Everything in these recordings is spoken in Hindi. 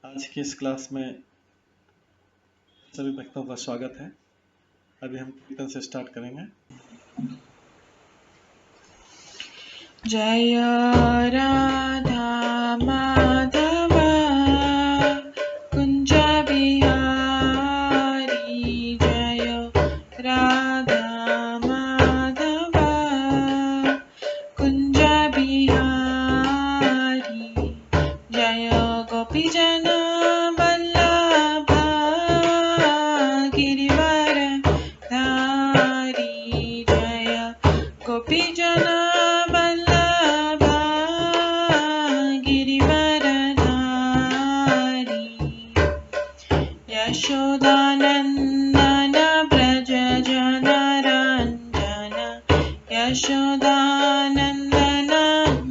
आज की इस क्लास में सभी भक्तों का स्वागत है। अभी हम कीर्तन से स्टार्ट करेंगे। जय राधा माधव कुंज बिहारी, जय राधा माधव कुंज बिहारी, जय गोपीजन वल्लभ गिरिवर धारी, जय गोपीजन यशोदानन्दन व्रज जनरञ्जन, यशोदानन्दन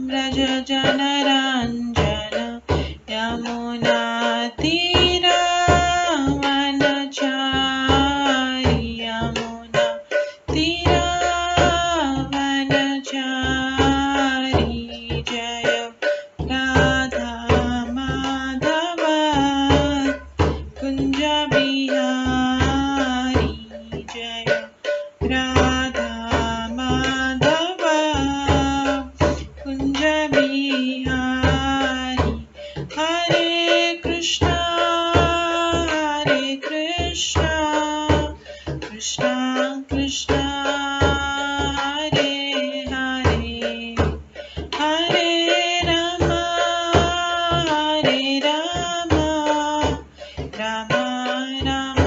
व्रज जनरञ्जन, यमुनातीरवनचारि, यमुनातीरवनचारि, जय राधा माधव कुंज बिहारी, जय राधा माधव कुंज बिहारी। हरे कृष्णा कृष्णा कृष्णा हरे हरे, हरे राम राम राम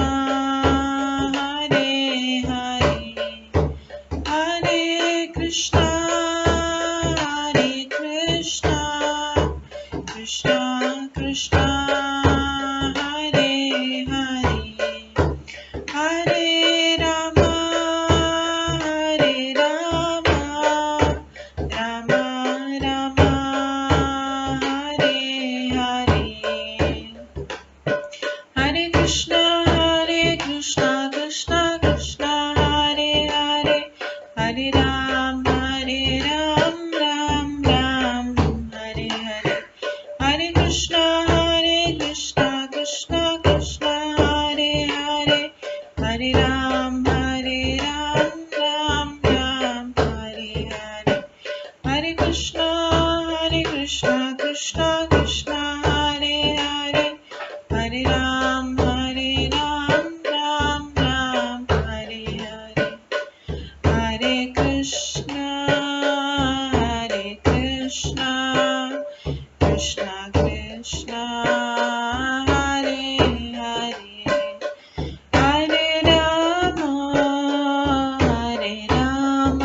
हरे हरे, हरे कृष्णा कृष्णा कृष्णा हरे हरे, हरे राम राम राम हरे हरे, हरे कृष्णा कृष्णा कृष्णा हरे हरे, हरे राम राम राम हरे हरे, हरे कृष्णा कृष्णा कृष्णा हरे हरे, हरे राम राम राम हरे हरे, हरे कृष्णा कृष्णा कृष्णा हरे हरे, हरे राम राम राम हरे हरे, हरे कृष्णा कृष्णा कृष्णा हरे हरे, हरे राम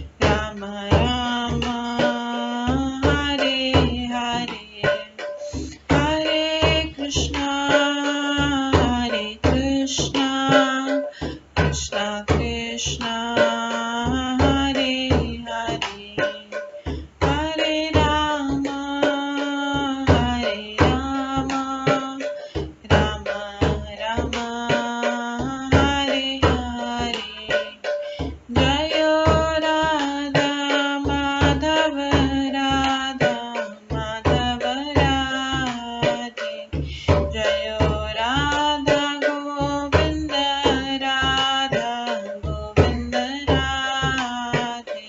राम राम हरे हरे, हरे कृष्णा कृष्णा कृष्णा हरे हरे, हरे राम राम राम हरे हरे, जय राधा माधव राधे, जय राधा गोविंद राधे,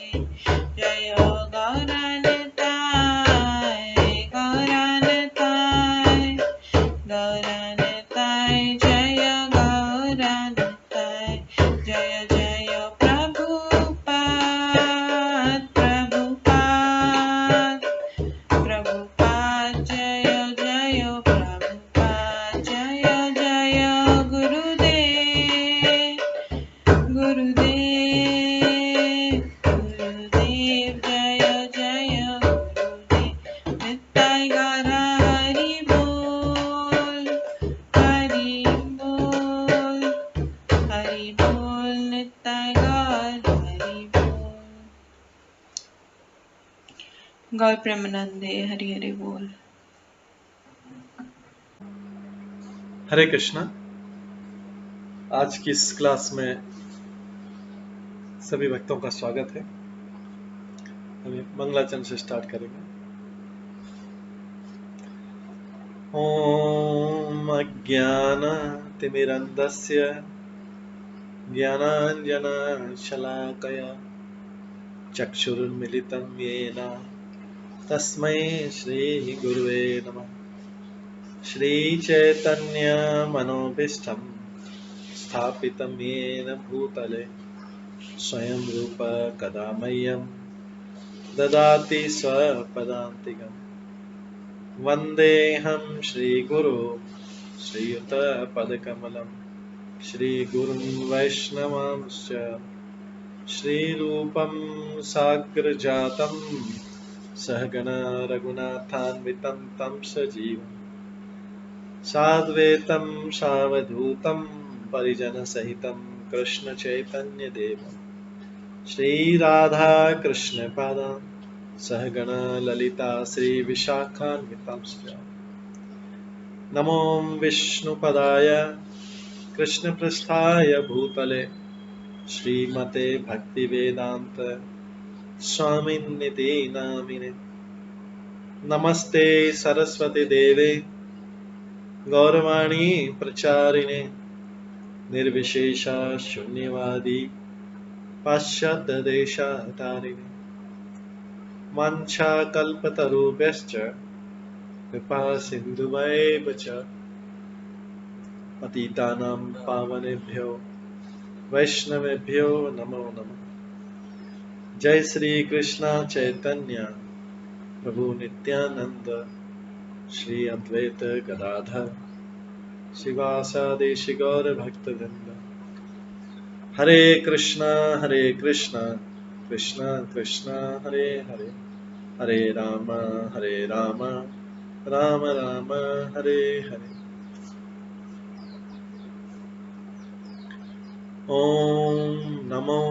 जय गौरनिताय जय गौरनिताय, जय जय प्रभुपाद जय जय प्रभुपाद, जय जय गुरुदेव जय जय गुरुदेव, निताय गौर हरि बोल निताय गौर हरि बोल। गौर प्रेमानंदे हरि हरि बोल। हरे कृष्णा। आज की इस क्लास में सभी भक्तों का स्वागत है। अभी मंगलाचरण से स्टार्ट करेंगे। ॐ अज्ञानतिमिरन्धस्य ज्ञानाञ्जनशलाकया चक्षुरुन्मिलितं येन तस्मै श्रीगुरुवे नमः। श्रीचैतन्यमनोभीष्टं स्थापितं येन भूतले स्वयं रूप कदा मह्यं ददाति स्वपदान्तिकम्। वन्देऽहं श्रीगुरो श्रीयुतपदकमलं श्रीगुरुं वैष्णवांश्च श्रीरूपं साग्रजातं सहगण रघुनाथान्वितं तं सजीवं साद्वैतं सावधूतं परिजनसहितं कृष्णचैतन्यदेवं श्रीराधाकृष्णपादान् सहगण ललिता श्रीविशाखान्वितांश्च नमो विष्णुपदाय कृष्णपृष्ठाय भूतले श्रीमते भक्तिवेदांत स्वामिन्निति नामिने। नमस्ते सरस्वती देवे गौरवाणी प्रचारिणे निर्विशेष शून्यवादी पाश्चात्य देशतारिणे। वाञ्छाकल्पतरुभ्यश्च कृपा सिन्धुभ्येव च पतितानां पावनेभ्यो वैष्णवेभ्यो नमो नमः। जय श्री कृष्ण चैतन्य प्रभु नित्यानंद श्री अद्वैत गदाधर शिवासादि गौर भक्तवृंद। हरे कृष्णा कृष्णा कृष्णा हरे हरे, हरे राम राम राम हरे हरे। ओम नमो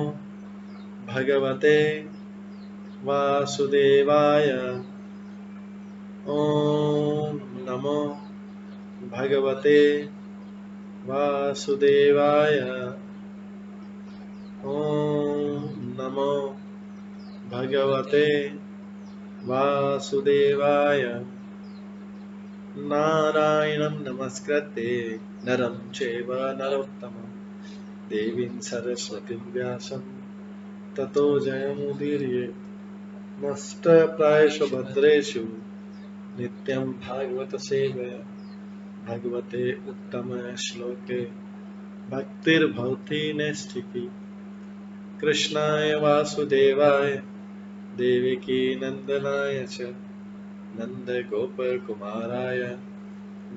भगवते वासुदेवाय। ओम नमो भगवते वासुदेवाय। ओम नमो भगवते वासुदेवाय। नारायणं नमस्कृत्य नरं चैव नरोत्तमं देवीं सरस्वतीं व्यासं ततो जयमुदीरये। नष्टप्रायेषु भद्रेषु नित्यं भागवत सेवया भगवते उत्तम श्लोके भक्तिर्भवति नैष्ठिकी। कृष्णाय वासुदेवाय देवकी नंदनाय च नन्दगोपकुमाराय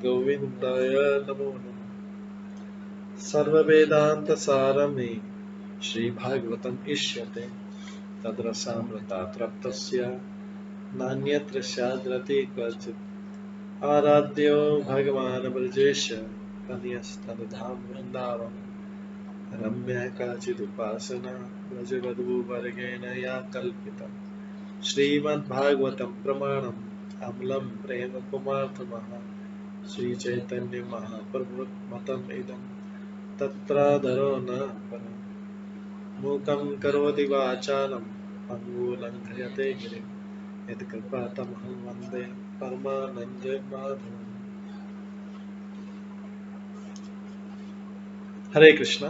गोविन्दाय नमो नमः। सर्ववेदान्तसारमे श्रीभागवतम् इष्यते तद्रसामृतात् नान्यत्र स्याद्रति क्वचित्। आराध्यो भगवान् ब्रजेश तनयस्तनधाम वृन्दावन रम्या काचिदुपासना व्रजवधूवर्गेण या कल्पिता। श्रीमद्भागवतं प्रमाणम् अमलं प्रेम कुमार्थमः श्रीचैतन्य महाप्रभुमतम् इदं तत्रादरो न परम्। मूकं करोति वाचालं पङ्गुलङ्घयते गिरिं यत्कृपातमहं वन्दे परमानन्दमाधवम्। हरे कृष्णा।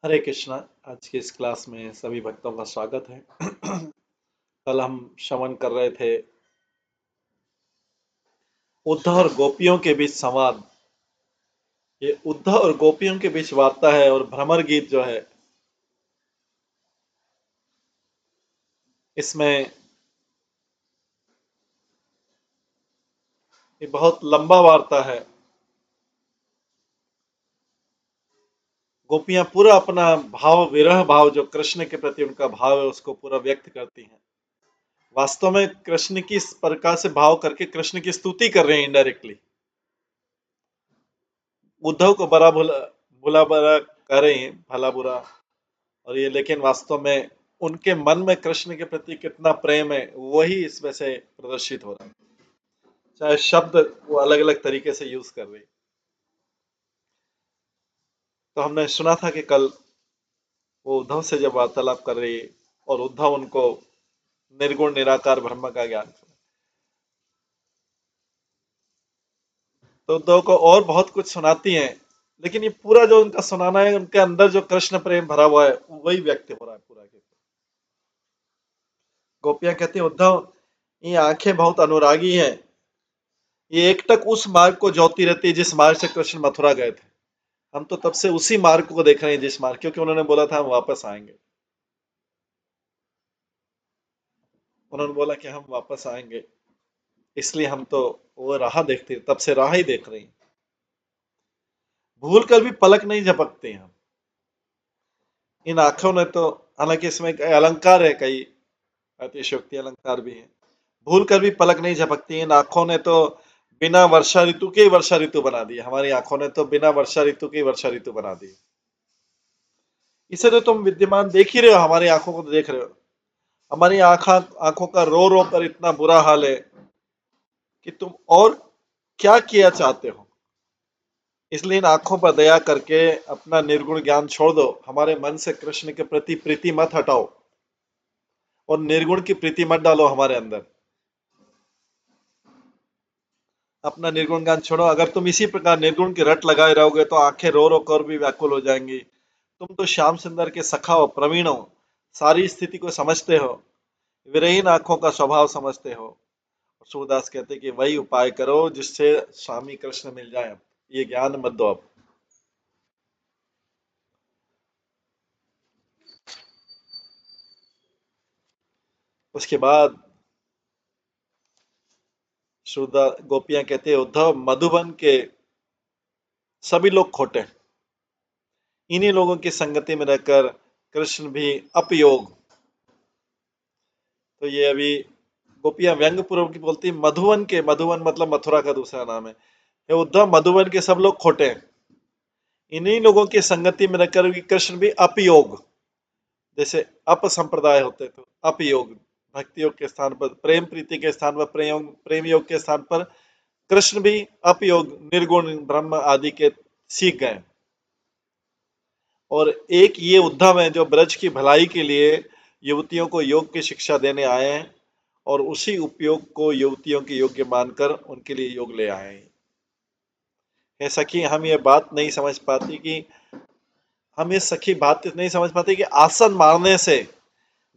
हरे कृष्णा। आज की इस क्लास में सभी भक्तों का स्वागत है। कल हम श्रवण कर रहे थे उद्धव और गोपियों के बीच संवाद। ये उद्धव और गोपियों के बीच वार्ता है और भ्रमर गीत जो है इसमें ये बहुत लंबा वार्ता है। गोपियां पूरा अपना भाव, विरह भाव जो कृष्ण के प्रति उनका भाव है उसको पूरा व्यक्त करती हैं। वास्तव में कृष्ण की इस प्रकार से भाव करके कृष्ण की स्तुति कर रहे हैं इनडायरेक्टली। उद्धव को बड़ा भला बुला बड़ा कर रहे हैं, भला बुरा। और ये लेकिन वास्तव में उनके मन में कृष्ण के प्रति कितना प्रेम है वही इसमें से प्रदर्शित हो रहा है। चाहे शब्द वो अलग अलग तरीके से यूज कर रही। तो हमने सुना था कि कल वो उद्धव से जब वार्तालाप कर रही और उद्धव उनको निर्गुण निराकार ब्रह्म का ज्ञान, तो उद्धव को और बहुत कुछ सुनाती हैं। लेकिन ये पूरा जो उनका सुनाना है उनके अंदर जो कृष्ण प्रेम भरा हुआ है वही व्यक्त हो रहा है पूरा के। गोपियां कहती हैं उद्धव ये आंखें बहुत अनुरागी हैं, ये एकटक उस मार्ग को जोती रहती है जिस मार्ग से कृष्ण मथुरा गए थे। हम तो तब से उसी मार्ग को देख रहे हैं जिस मार्ग, क्योंकि उन्होंने बोला था हम वापस आएंगे। उन्होंने बोला कि हम वापस आएंगे, इसलिए हम तो वो राह देखते, तब से राह ही देख रहे हैं। भूल कर भी पलक नहीं झपकते हैं हम। इन आंखों ने तो, हालांकि इसमें कई अलंकार है, कई अतिशयोक्ति अलंकार भी है। भूल कर भी पलक नहीं झपकती। इन आंखों ने तो बिना वर्षा ऋतु के ही वर्षा ऋतु बना दी। हमारी आंखों ने तो बिना वर्षा ऋतु के ही वर्षा ऋतु बना दी। इसे तो तुम विद्यमान देख ही रहे हो, हमारी आंखों को तो देख रहे हो। हमारी आंखों का रो रो कर इतना बुरा हाल है कि तुम और क्या किया चाहते हो। इसलिए इन आंखों पर दया करके अपना निर्गुण ज्ञान छोड़ दो। हमारे मन से कृष्ण के प्रति प्रीति मत हटाओ और निर्गुण की प्रीति मत डालो हमारे अंदर। अपना निर्गुण ज्ञान छोड़ो। अगर तुम इसी प्रकार निर्गुण की रट लगाए रहोगे तो आंखें रो रो कर भी व्याकुल हो जाएंगी। तुम तो श्याम सुंदर के सखा हो, प्रवीण हो, सारी स्थिति को समझते हो, विरहीन आंखों का स्वभाव समझते हो। सूरदास कहते कि वही उपाय करो जिससे स्वामी कृष्ण मिल जाए। ये ज्ञान मत दो अब। उसके बाद सूरदा गोपियां कहते उद्धव मधुबन के सभी लोग खोटे, इन्हीं लोगों की संगति में रहकर कृष्ण भी अपयोग। तो ये अभी गोपियां व्यंग पूर्वक की बोलती मधुवन के, मधुवन मतलब मथुरा का दूसरा नाम है। ये उद्धव मधुवन के सब लोग खोटे हैं, इन्हीं लोगों की संगति में रहकर कृष्ण भी अपयोग। जैसे अप संप्रदाय होते तो अपयोग, भक्ति योग के स्थान पर प्रेम प्रीति के स्थान पर प्रेम योग के स्थान पर कृष्ण भी अपयोग निर्गुण ब्रह्म आदि के सीख गए। और एक ये उद्धव है जो ब्रज की भलाई के लिए युवतियों को योग की शिक्षा देने आए हैं और उसी उपयोग को युवतियों के योग्य मानकर उनके लिए योग ले आए हैं। हे सखी, हम ये बात नहीं समझ पाती कि हम ये सखी बात नहीं समझ पाते कि आसन मारने से,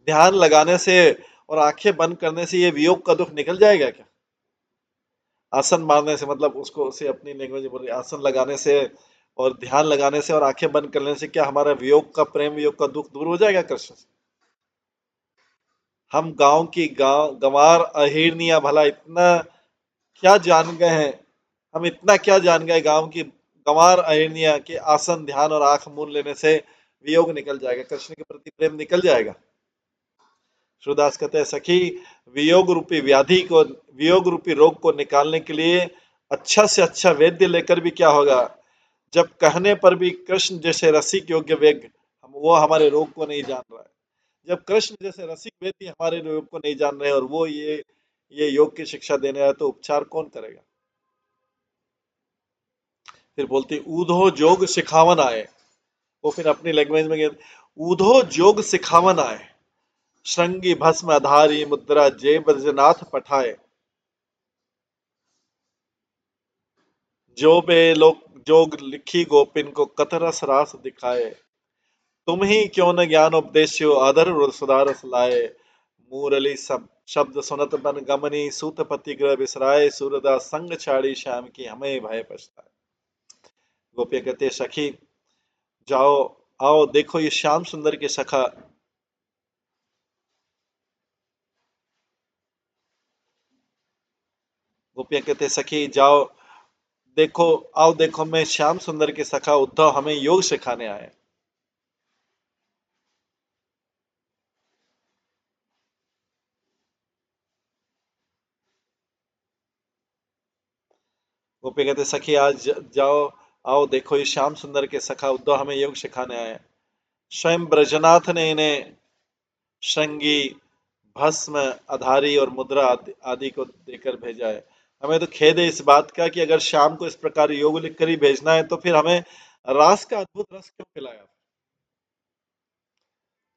ध्यान लगाने से और आंखें बंद करने से ये वियोग का दुख निकल जाएगा क्या? आसन मारने से मतलब उसको उसे अपनी लैंग्वेज में बोल रही, आसन लगाने से और ध्यान लगाने से और आंखें बंद करने से क्या हमारा वियोग का, प्रेम वियोग का दुख दूर हो जाएगा कृष्ण से? हम गांव की गंवार अहिरनिया भला इतना क्या जान गए हैं? हम इतना क्या जान गए गांव की गंवार अहिरनिया के आसन ध्यान और आंख मूंद लेने से वियोग निकल जाएगा, कृष्ण के प्रति प्रेम निकल जाएगा। सूरदास कहते हैं सखी, वियोग रूपी व्याधि को, वियोग रूपी रोग को निकालने के लिए अच्छा से अच्छा वैद्य लेकर भी क्या होगा, जब कहने पर भी कृष्ण जैसे रसिक योग्य वेग वो हमारे रोग को नहीं जान रहा है। जब कृष्ण जैसे रसिक वेद्य हमारे रोग को नहीं जान रहे और वो ये योग की शिक्षा देने आए तो उपचार कौन करेगा? फिर बोलती ऊधो जोग सिखावन आए। वो फिर अपनी लैंग्वेज में कहते ऊधो जोग सिखावन आए, श्रृंगी भस्म आधारी मुद्रा जे ब्रजनाथ पठाए, जो बे लोक जोग लिखी गोपिन को कतरस रास दिखाए। तुम ही क्यों न ज्ञान उपदेश्यो अधर सुधारस लाए, मूरली सब शब्द सुनत बन गमनी, सूतपति ग्रह बिसराए, सूरदास संग छाड़ी श्याम की हमें भय पछताए। गोपियां कहते सखी जाओ, आओ देखो ये श्याम सुंदर के सखा। गोपियां कहते सखी जाओ देखो, आओ देखो मैं श्याम सुंदर के सखा उद्धव हमें योग सिखाने आए। गोपी कहते सखी आज जाओ, आओ देखो ये श्याम सुंदर के सखा उद्धव हमें योग सिखाने आए। स्वयं ब्रजनाथ ने इन्हें श्रृंगी, भस्म, अधारी और मुद्रा आदि को देकर भेजा है। हमें तो खेद है इस बात का कि अगर शाम को इस प्रकार योग लिख कर ही भेजना है तो फिर हमें रास का अद्भुत रस क्यों पिलाया।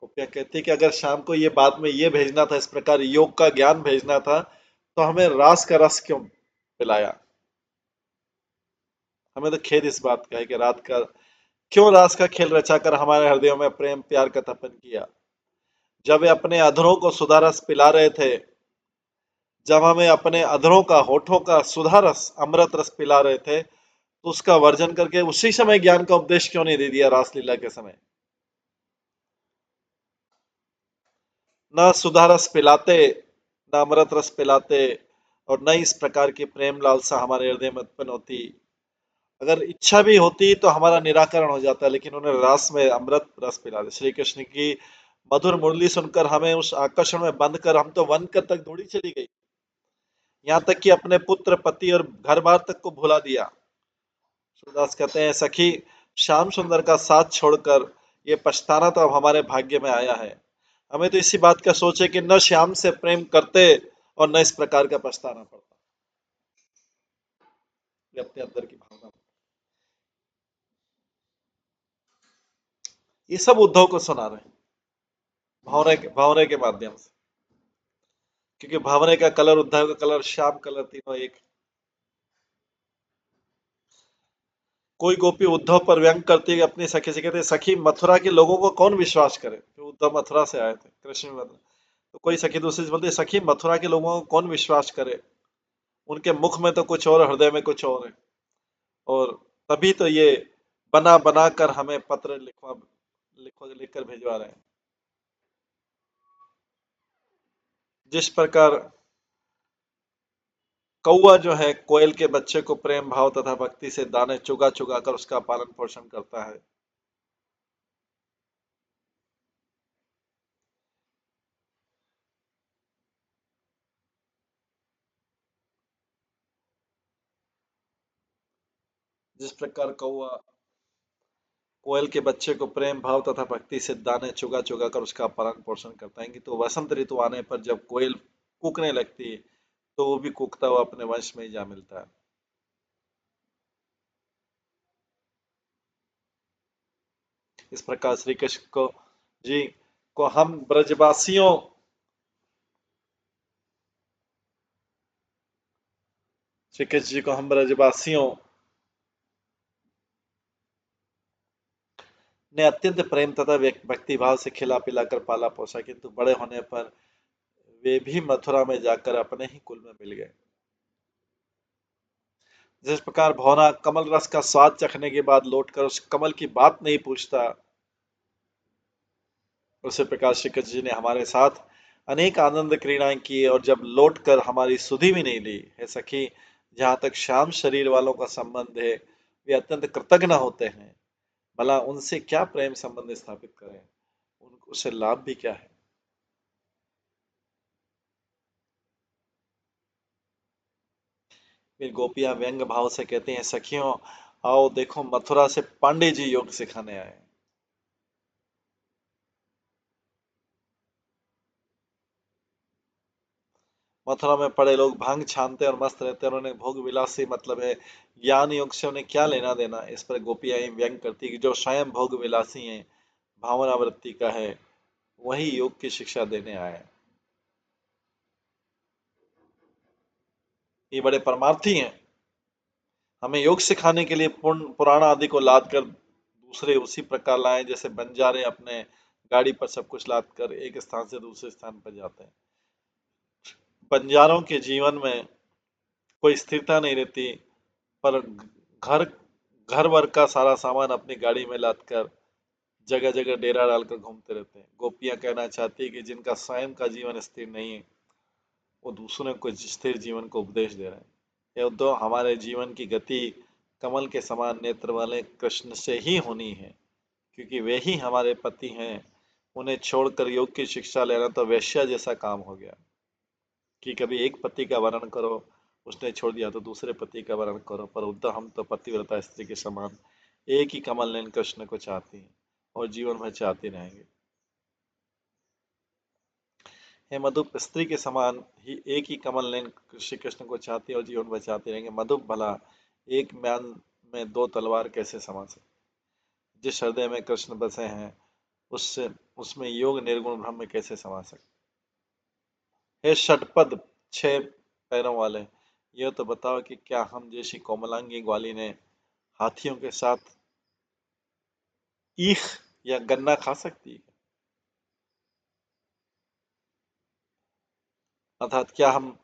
गोपियां कहती कि अगर शाम को ये बाद में ये भेजना था, इस प्रकार योग का ज्ञान भेजना था, तो हमें रास का रस क्यों पिलाया। हमें तो खेद इस बात का है कि रात का क्यों रास का खेल रचाकर हमारे हृदयों में प्रेम प्यार का तपन किया। जब वे अपने अधरों को सुधा रस पिला रहे थे, जब हमें अपने अधरों का, होठों का सुधा रस, अमृत रस पिला रहे थे, तो उसका वर्जन करके उसी समय ज्ञान का उपदेश क्यों नहीं दे दिया रासलीला के समय। न सुधा रस पिलाते, न अमृत रस पिलाते, और न इस प्रकार की प्रेम लालसा हमारे हृदय में उत्पन्न होती। अगर इच्छा भी होती तो हमारा निराकरण हो जाता, लेकिन उन्होंने रास में अमृत रस पिला दिया। श्री कृष्ण की मधुर मुरली सुनकर हमें उस आकर्षण में बंद कर हम तो वन कर तक दौड़ी चली गई, यहाँ तक कि अपने पुत्र, पति और घर बार तक को भुला दिया। सूरदास कहते हैं सखी श्याम सुंदर का साथ छोड़कर ये पछताना तो अब हमारे भाग्य में आया है। हमें तो इसी बात का सोचे कि न श्याम से प्रेम करते और न इस प्रकार का पछताना पड़ता। ये अपने अंदर की भावना, ये सब उद्धव को सुना रहे हैं भावने के माध्यम से, क्योंकि भावने का कलर, उद्धव का कलर, श्याम कलर, तीनों एक। कोई गोपी उद्धव पर व्यंग करती है अपनी सखी से, कहते सखी मथुरा के लोगों को कौन विश्वास करे। तो उद्धव मथुरा से आए थे कृष्ण में, तो कोई सखी दूसरी से बोलती है सखी मथुरा के लोगों को कौन विश्वास करे, उनके मुख में तो कुछ और, हृदय में कुछ और है। और तभी तो ये बना बना कर हमें पत्र लिखकर भिजवा रहे हैं। जिस प्रकार कौआ जो है कोयल के बच्चे को प्रेम भाव तथा भक्ति से दाने चुगा चुगा कर उसका पालन पोषण करता है, जिस प्रकार कौआ कोयल के बच्चे को प्रेम भाव तथा भक्ति से दाने चुगा चुगा कर उसका पालन पोषण करता है, कि तो वसंत ऋतु आने पर जब कोयल कूकने लगती है तो वो भी कूकता हुआ अपने वंश में ही जा मिलता है। इस प्रकार श्री कृष्ण को जी को हम ब्रजवासियों, श्री कृष्ण जी को हम ब्रजवासियों ने अत्यंत प्रेम तथा भक्ति भाव से खिला पिलाकर पाला पोसा, किंतु बड़े होने पर वे भी मथुरा में जाकर अपने ही कुल में मिल गए। जिस प्रकार भौरा कमल रस का स्वाद चखने के बाद लौटकर उस कमल की बात नहीं पूछता, उसी प्रकार श्री कृष्ण जी ने हमारे साथ अनेक आनंद क्रीड़ाएं की और जब लौटकर हमारी सुधि भी नहीं ली। है सखी जहाँ तक श्याम शरीर वालों का संबंध है, वे अत्यंत कृतज्ञ होते हैं, भला उनसे क्या प्रेम संबंध स्थापित करें, उससे लाभ भी क्या है। फिर गोपियां व्यंग भाव से कहती हैं सखियों आओ देखो मथुरा से पांडे जी योग सिखाने आए। मथुरा में पड़े लोग भांग छानते और मस्त रहते हैं, उन्होंने भोग विलासी मतलब है, ज्ञान योग से उन्हें क्या लेना देना। इस पर गोपियां व्यंग करती कि जो स्वयं भोग विलासी हैं, भावना वृत्ति का है, वही योग की शिक्षा देने आए। ये बड़े परमार्थी हैं, हमें योग सिखाने के लिए पुराण आदि को लाद कर दूसरे उसी प्रकार लाएं जैसे बंजारे अपने गाड़ी पर सब कुछ लाद कर एक स्थान से दूसरे स्थान पर जाते हैं। बंजारों के जीवन में कोई स्थिरता नहीं रहती, पर घर घर वर का सारा सामान अपनी गाड़ी में लाद कर जगह जगह डेरा डालकर घूमते रहते हैं। गोपियां कहना चाहती है कि जिनका स्वयं का जीवन स्थिर नहीं है, वो दूसरों को स्थिर जीवन को उपदेश दे रहे हैं। ये उद्धव, हमारे जीवन की गति कमल के समान नेत्र वाले कृष्ण से ही होनी है, क्योंकि वे ही हमारे पति हैं। उन्हें छोड़कर योग की शिक्षा लेना तो वेश्या जैसा काम हो गया कि कभी एक पति का वर्ण करो, उसने छोड़ दिया तो दूसरे पति का वर्ण करो। पर उद्धव, हम तो पतिव्रता स्त्री के समान एक ही कमल नयन कृष्ण को चाहती हैं और जीवन भर चाहती रहेंगे। हे मधुप, स्त्री के समान ही एक ही कमल नयन श्री कृष्ण को चाहती है और जीवन भर चाहती रहेंगे। मधुप, भला एक म्यान में दो तलवार कैसे समा सकते? जिस हृदय में कृष्ण बसे हैं, उससे उसमें योग निर्गुण ब्रह्म कैसे समा सकते? हे षटपद, 6 पैरों वाले, यह तो बताओ कि क्या हम जैसी कोमलांगी ग्वाली ने हाथियों के साथ ईख या गन्ना खा सकती है? अर्थात क्या हम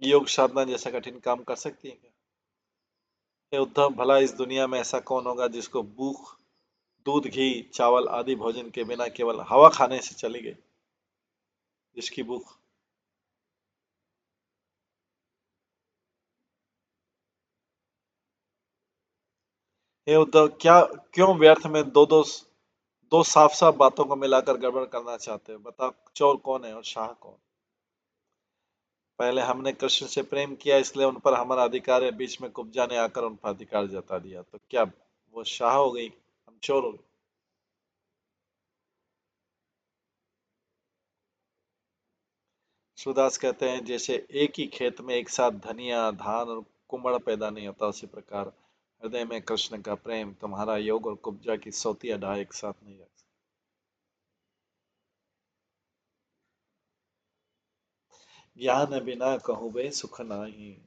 योग साधना जैसा कठिन काम कर सकती है क्या? हे उद्धव, भला इस दुनिया में ऐसा कौन होगा जिसको भूख दूध घी चावल आदि भोजन के बिना केवल हवा खाने से चली गई, जिसकी भूख। हे उद्धव, क्या क्यों व्यर्थ में दो साफ साफ बातों को मिलाकर गड़बड़ करना चाहते हो? बताओ, चोर कौन है और शाह कौन? पहले हमने कृष्ण से प्रेम किया, इसलिए उन पर हमारा अधिकार है। बीच में कुब्जा ने आकर उन पर अधिकार जता दिया, तो क्या वो शाह हो गई, हम चोर हो गए? सुदास कहते हैं, जैसे एक ही खेत में एक साथ धनिया धान और कुमड़ पैदा नहीं होता, उसी प्रकार हृदय में कृष्ण का प्रेम, तुम्हारा योग और कुब्जा की सौती अडा एक साथ नहीं रख सकते। ज्ञान बिना कहूँ बे सुख नाही,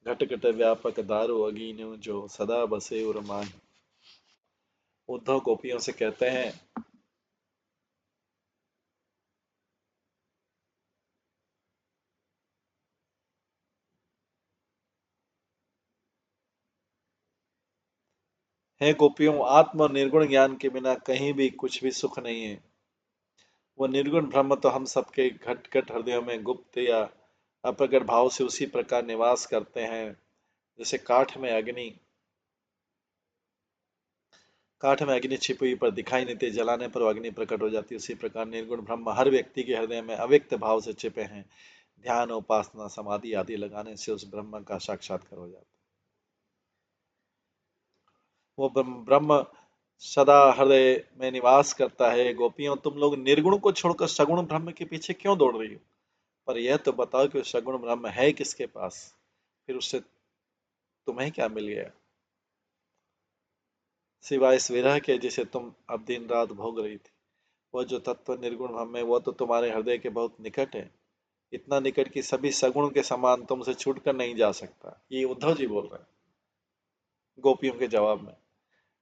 घट घट व्यापक दारु अगीन जो सदा बसे उर माही। उद्धव गोपियों से कहते हैं, हे गोपियों, आत्म और निर्गुण ज्ञान के बिना कहीं भी कुछ भी सुख नहीं है। वो निर्गुण ब्रह्म तो हम सबके घट घट हृदयों में गुप्त या अप्रकट भाव से उसी प्रकार निवास करते हैं जैसे काठ में अग्नि छिपी हुई पर दिखाई नहीं देती, जलाने पर वो अग्नि प्रकट हो जाती है। उसी प्रकार निर्गुण ब्रह्म हर व्यक्ति के हृदय में अव्यक्त भाव से छिपे हैं। ध्यान उपासना समाधि आदि लगाने से उस ब्रह्म का साक्षात्कार हो जाता है। वो ब्रह्म सदा हृदय में निवास करता है। गोपियों, तुम लोग निर्गुण को छोड़कर सगुण ब्रह्म के पीछे क्यों दौड़ रही हो? पर यह तो बताओ कि सगुण ब्रह्म है किसके पास, फिर उससे तुम्हें क्या मिल गया सिवाय इस विरह के जिसे तुम अब दिन रात भोग रही थी? वह जो तत्व निर्गुण ब्रह्म है, वह तो तुम्हारे हृदय के बहुत निकट है, इतना निकट कि सभी सगुण के समान तुमसे छूटकर नहीं जा सकता। ये उद्धव जी बोल रहे हैं गोपियों के जवाब में।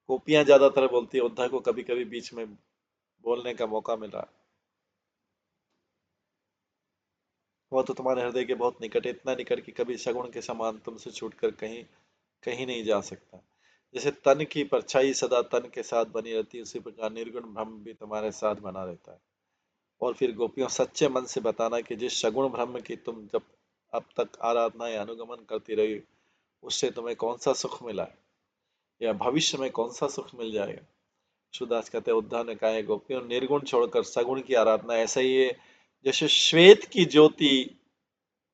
गोपियां ज्यादातर बोलती है, उद्धव को कभी कभी बीच में बोलने का मौका मिला। वह तो तुम्हारे हृदय के बहुत निकट है, इतना निकट कि कभी सगुण के समान तुमसे छूटकर कहीं कहीं नहीं जा सकता। जैसे तन की परछाई सदा तन के साथ बनी रहती है, उसी प्रकार निर्गुण ब्रह्म भी तुम्हारे साथ बना रहता है। और फिर गोपियों, सच्चे मन से बताना कि जिस सगुण ब्रह्म की तुम जब अब तक आराधना या अनुगमन करती रही, उससे तुम्हें कौन सा सुख मिला है या भविष्य में कौन सा सुख मिल जाएगा? सुदास कहते हैं, उद्धव ने कहा है, गोपियों, निर्गुण छोड़कर सगुण की आराधना ऐसा ही है जैसे श्वेत की ज्योति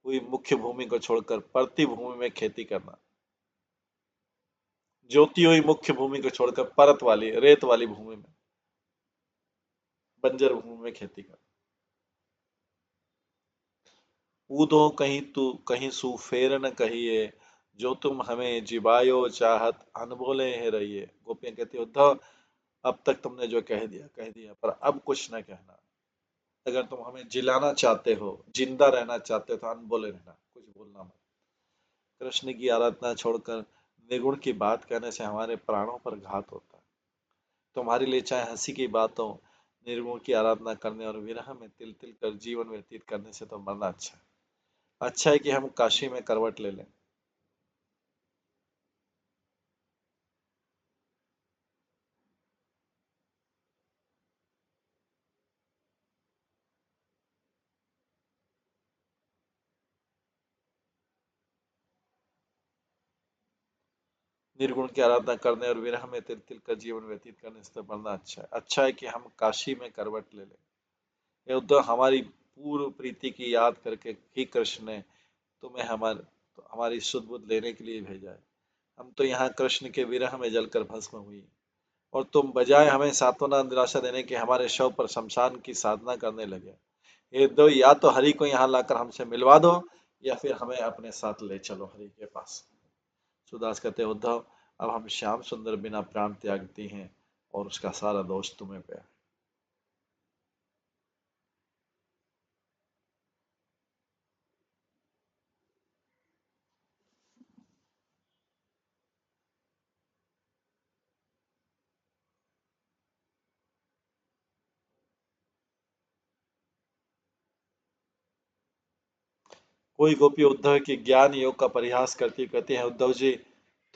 हुई मुख्य भूमि को छोड़कर परती भूमि में खेती करना। ज्योति हुई मुख्य भूमि को छोड़कर परत वाली रेत वाली भूमि में, बंजर भूमि में खेती करना। ऊधो कहीं तू कहीं सू फेर न कहिए, जो तुम हमें जिबायो चाहत अनबोले है रहिए। गोपियां कहती, उद्धव, अब तक तुमने जो कह दिया, पर अब कुछ न कहना। अगर तुम हमें जिलाना चाहते हो, जिंदा रहना चाहते हो, तो अनबोले रहना, कुछ बोलना मत। कृष्ण की आराधना छोड़कर निर्गुण की बात करने से हमारे प्राणों पर घात होता है। तुम्हारे लिए चाहे हंसी की बात हो, निर्गुण की आराधना करने और विरह में तिल तिल कर जीवन व्यतीत करने से तो मरना अच्छा है। अच्छा है कि हम काशी में करवट ले लें। निर्गुण की आराधना करने और विरह में तिल तिल कर जीवन व्यतीत करने से तो मरना अच्छा है। अच्छा है कि हम काशी में करवट ले लें। ये उद्धव, हमारी पूर्व प्रीति की याद करके ही कृष्ण ने तुम्हें हमारी सुध बुध लेने के लिए भेजा है। हम तो यहाँ कृष्ण के विरह में जलकर भस्म हुई, और तुम बजाय हमें सांत्वना निराशा देने के हमारे शव पर शमशान की साधना करने लगे। ये दो, या तो हरि को यहाँ लाकर हमसे मिलवा दो, या फिर हमें अपने साथ ले चलो हरि के पास। सुदास कहते, उद्धव, अब हम श्याम सुंदर बिना प्राण त्यागती हैं, और उसका सारा दोष तुम्हें पे है। कोई गोपी उद्धव के ज्ञान योग का परिहास करती कहती है, उद्धव जी,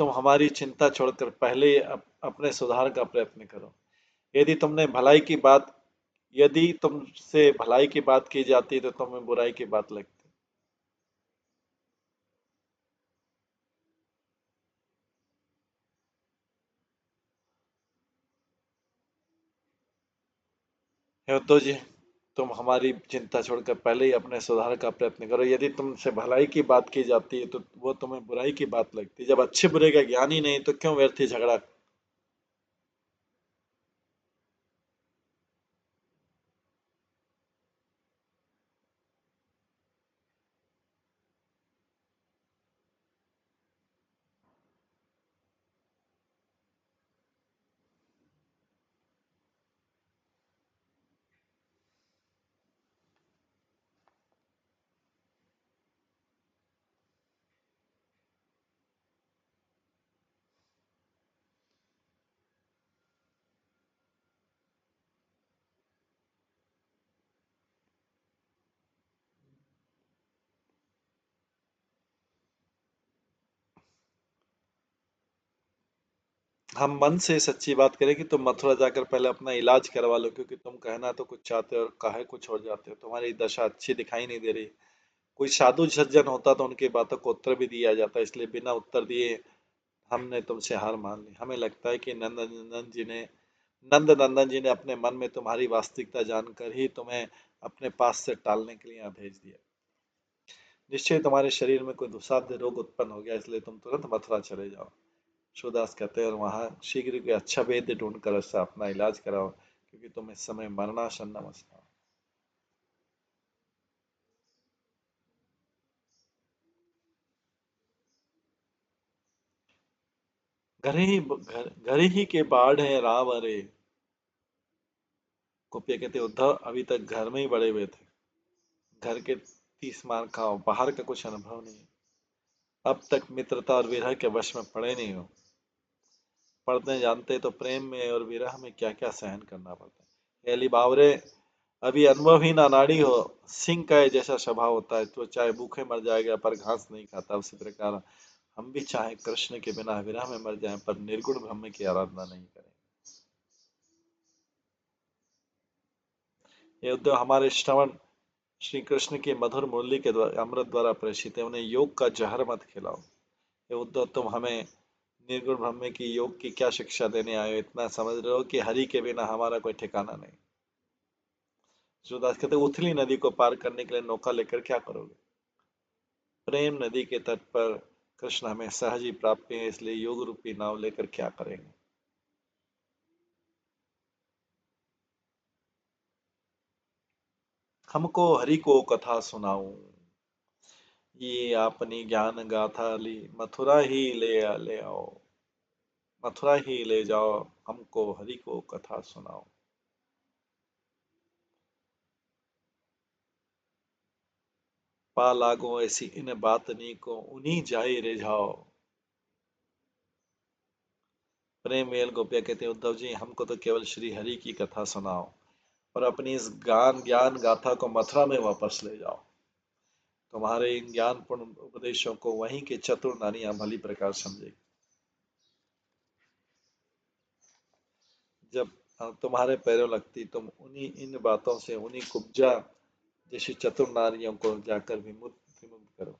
तुम हमारी चिंता छोड़कर पहले अपने सुधार का प्रयत्न करो। यदि तुमने भलाई की बात यदि तुमसे भलाई की बात की जाती तो तुम्हें बुराई की बात लगती। हे उद्धव जी, तुम हमारी चिंता छोड़कर पहले ही अपने सुधार का प्रयत्न करो। यदि तुमसे भलाई की बात की जाती है तो वो तुम्हें बुराई की बात लगती। जब अच्छे बुरे का ज्ञान ही नहीं तो क्यों व्यर्थ ही झगड़ा। हम मन से सच्ची बात करें कि तुम मथुरा जाकर पहले अपना इलाज करवा लो, क्योंकि तुम कहना तो कुछ चाहते हो और काहे कुछ और जाते हो। तुम्हारी दशा अच्छी दिखाई नहीं दे रही। कोई साधु सज्जन होता तो उनकी बातों को उत्तर भी दिया जाता, इसलिए बिना उत्तर दिए हमने तुमसे हार मान ली। हमें लगता है कि नंद नंदन जी ने अपने मन में तुम्हारी वास्तविकता जानकर ही तुम्हें अपने पास से टालने के लिए यहाँ भेज दिया। निश्चय तुम्हारे शरीर में कोई दुस्साध्य रोग उत्पन्न हो गया, इसलिए तुम तुरंत मथुरा चले जाओ। शिवदास कहते हैं, और वहां शीघ्र कोई अच्छा वैद्य ढूंढ कर उससे अपना इलाज कराओ, क्योंकि तुम इस समय मरणासन्न अवस्था हो। घर ही के बाढ़ है राम अरे। कुपिया कहते, उद्धव अभी तक घर में ही बड़े हुए थे। घर के 30 मार खाओ, बाहर का कुछ अनुभव नहीं। अब तक मित्रता और विरह के वश में पड़े नहीं हो। पढ़ते जानते तो प्रेम में और विरह में क्या क्या सहन करना पड़ता है। एली बावरे, अभी अनुभव ही ना नाड़ी हो। सिंह का ये जैसा स्वभाव होता है, तो चाहे भूखे मर जाएगा पर घास नहीं खाता, उसी प्रकार हम भी चाहे कृष्ण के बिना विरह में मर जाएं पर निर्गुण ब्रह्म की आराधना नहीं करें। ये उद्धव, हमारे श्रवण श्री कृष्ण की मधुर मुरली के द्वारा अमृत द्वारा प्रेषित है, उन्हें योग का जहर मत खिलाओ। ये उद्धव, तुम हमें निर्गुण ब्रह्म की योग की क्या शिक्षा देने आए हो। इतना समझ रहे हो कि हरि के बिना हमारा कोई ठिकाना नहीं। सूरदास कहते, उथली नदी को पार करने के लिए नौका लेकर क्या करोगे। प्रेम नदी के तट पर कृष्ण हमें सहज ही प्राप्त है, इसलिए योग रूपी नाव लेकर क्या करेंगे। हमको हरि को कथा सुनाऊं, ये अपनी ज्ञान गाथा ली, मथुरा ही ले आओ। मथुरा ही ले जाओ, हमको हरि को कथा सुनाओ। पा लागो ऐसी इन बातनी को उन्हीं जाई रिझाओ। प्रेम वेल गोपिया कहते हैं उद्धव जी हमको तो केवल श्री हरि की कथा सुनाओ और अपनी इस ज्ञान गाथा को मथुरा में वापस ले जाओ। तुम्हारे इन ज्ञानपूर्ण उपदेशों को वहीं के चतुर नारियां भली प्रकार समझेगी। जब तुम्हारे पैरों लगती तुम उन्हीं इन बातों से उन्हीं कुब्जा जैसी चतुर नारियों को जाकर विमुक्त करो।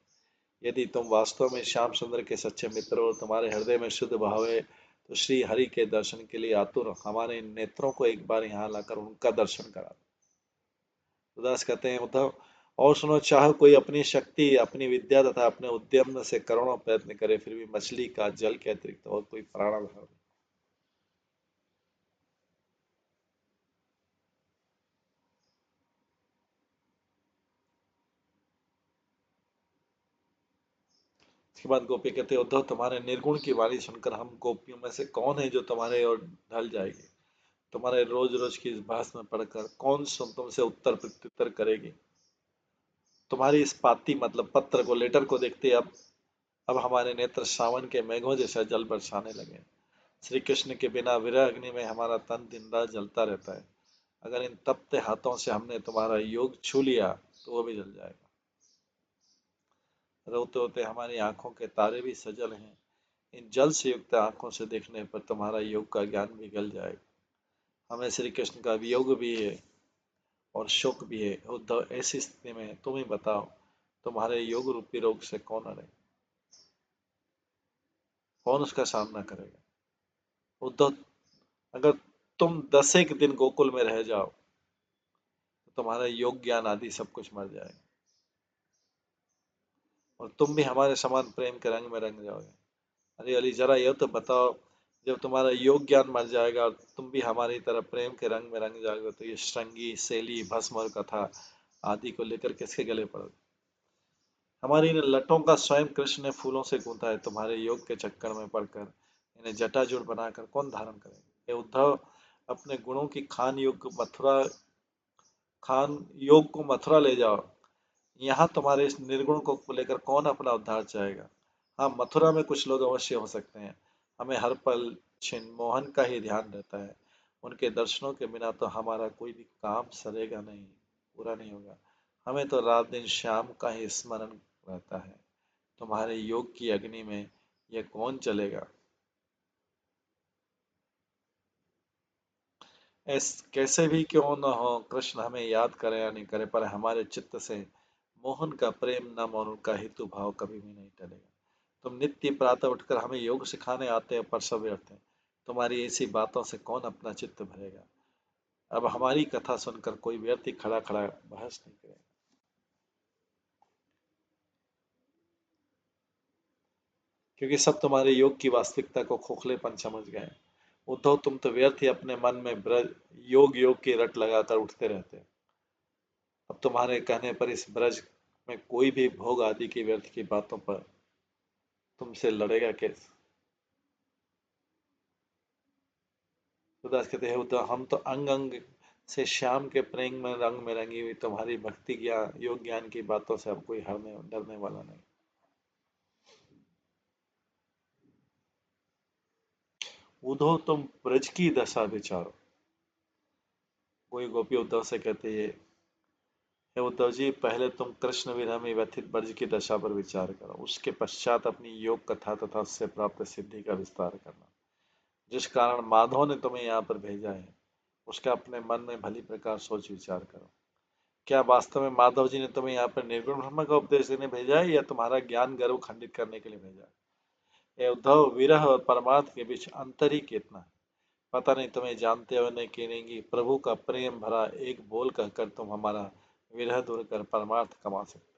यदि तुम वास्तव में श्याम सुंदर के सच्चे मित्र हो, तुम्हारे हृदय में शुद्ध भाव है, तो श्री हरि के दर्शन के लिए आतुर हमारे नेत्रों को एक बार यहाँ लाकर उनका दर्शन करा। उदास कहते हैं उद्धव और सुनो, चाहे कोई अपनी शक्ति अपनी विद्या तथा अपने उद्यम से करोड़ों प्रयत्न करे, फिर भी मछली का जल के अतिरिक्त और कोई प्राणाधार नहीं। इसके बाद गोपी कहते हैं उद्धव तुम्हारे निर्गुण की वाणी सुनकर हम गोपियों में से कौन है जो तुम्हारे ओर ढल जाएगी। तुम्हारे रोज रोज की इस बहस में पढ़कर कौन तुमसे उत्तर प्रत्युत्तर करेगी। तुम्हारी इस पाती मतलब पत्र को लेटर को देखते अब हमारे नेत्र सावन के मेघों जैसा जल बरसाने लगे। श्री कृष्ण के बिना विरह अग्नि में हमारा तन दिन रात जलता रहता है। अगर इन तपते हाथों से हमने तुम्हारा योग छू लिया तो वो भी जल जाएगा। रोते होते हमारी आंखों के तारे भी सजल हैं। इन जल से युक्त आंखों से देखने पर तुम्हारा योग का ज्ञान भी गल जाएगा। हमें श्री कृष्ण का वियोग भी है और शोक भी है। उद्धव ऐसी स्थिति में तुम ही बताओ तुम्हारे योग रूपी रोग से कौन अड़े, कौन उसका सामना करेगा। उद्धव अगर तुम 10 दिन गोकुल में रह जाओ तो तुम्हारा योग ज्ञान आदि सब कुछ मर जाएगा और तुम भी हमारे समान प्रेम के रंग में रंग जाओगे। अरे अली जरा यह तो बताओ, जब तुम्हारा योग ज्ञान मर जाएगा और तुम भी हमारी तरह प्रेम के रंग में रंग जाओगे तो ये श्रृंगी शैली भस्म और कथा आदि को लेकर किसके गले पड़ोगे। हमारी इन लटों का स्वयं कृष्ण ने फूलों से गूंथा है। तुम्हारे योग के चक्कर में पड़कर इन्हें जटाजुड़ बनाकर कौन धारण करेगा। ये उद्धव अपने गुणों की खान योग को मथुरा ले जाओ। यहाँ तुम्हारे इस निर्गुण को लेकर कौन अपना उद्धार चाहेगा। हाँ, मथुरा में कुछ लोग अवश्य हो सकते हैं। हमें हर पल छिन्न मोहन का ही ध्यान रहता है। उनके दर्शनों के बिना तो हमारा कोई भी काम सरेगा नहीं, पूरा नहीं होगा। हमें तो रात दिन श्याम का ही स्मरण रहता है। तुम्हारे योग की अग्नि में यह कौन चलेगा। कैसे भी क्यों न हो, कृष्ण हमें याद करे या नहीं करे, पर हमारे चित्त से मोहन का प्रेम नाम और उनका हेतु भाव कभी भी नहीं टलेगा। तुम नित्य प्रातः उठकर हमें योग सिखाने आते हो, पर सब व्यर्थ है। तुम्हारी ऐसी बातों से कौन अपना चित्त भरेगा। अब हमारी कथा सुनकर कोई व्यक्ति खड़ा खड़ा बहस नहीं करेगा, क्योंकि सब तुम्हारे योग की वास्तविकता को खोखलेपन समझ गए। उद्धव तुम तो व्यर्थ ही अपने मन में ब्रज योग योग की रट लगाकर उठते रहते। अब तुम्हारे कहने पर इस ब्रज में कोई भी भोग आदि की व्यर्थ की बातों पर तुमसे लड़ेगा कैसे। उदास कहते हैं उद्धव हम तो अंग अंग से श्याम के प्रेम में रंग में रंगी हुई तुम्हारी भक्ति ज्ञान योग ज्ञान की बातों से अब कोई हरने डरने वाला नहीं। उद्धव तुम ब्रज की दशा विचारो। कोई गोपी उद्धव से कहते है हे उद्धव जी, पहले तुम कृष्ण विरह में व्यथित ब्रज की दशा पर विचार करो, उसके पश्चात अपनी योग कथा तथा उससे प्राप्त सिद्धि का विस्तार करना। जिस कारण माधव ने तुम्हें यहाँ पर भेजा है उसका अपने मन में भली प्रकार सोच विचार करो। क्या वास्तव में माधव जी ने तुम्हें यहाँ पर निर्गुण ब्रह्म का उपदेश देने भेजा है या तुम्हारा ज्ञान गर्व खंडित करने के लिए भेजा है। ये उद्धव, विरह और परमार्थ के बीच अंतर ही कितना है। पता नहीं तुम्हें जानते हो नहीं कि नहीं, प्रभु का प्रेम भरा एक बोल कहकर तुम हमारा विरह दूर कर परमार्थ कमा सकते।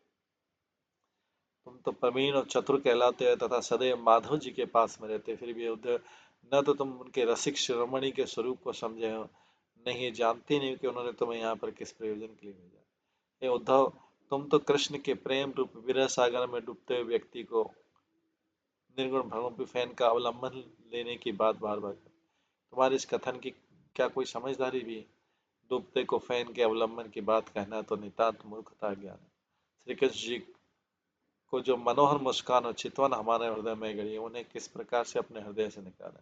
तुम तो प्रवीण और चतुर कहलाते हो तथा सदैव माधव जी के पास में रहते, फिर भी उद्धव न तो तुम उनके रसिक शिरोमणि के स्वरूप को समझे हो, नहीं जानते नहीं कि उन्होंने तुम्हें यहाँ पर किस प्रयोजन के लिए भेजा। हे उद्धव, तुम तो कृष्ण के प्रेम रूप विरह सागर में डूबते हुए व्यक्ति को निर्गुण भगवान फैन का अवलंबन लेने की बात बार बार कर। तुम्हारे इस कथन की क्या कोई समझदारी भी। डूबते को फैन के अवलंबन की बात कहना तो नितांत मूर्खता ज्ञान है। श्री कृष्ण जी को जो मनोहर मुस्कान और चितवन हमारे हृदय में गड़ी, उन्हें किस प्रकार से अपने हृदय से निकालें।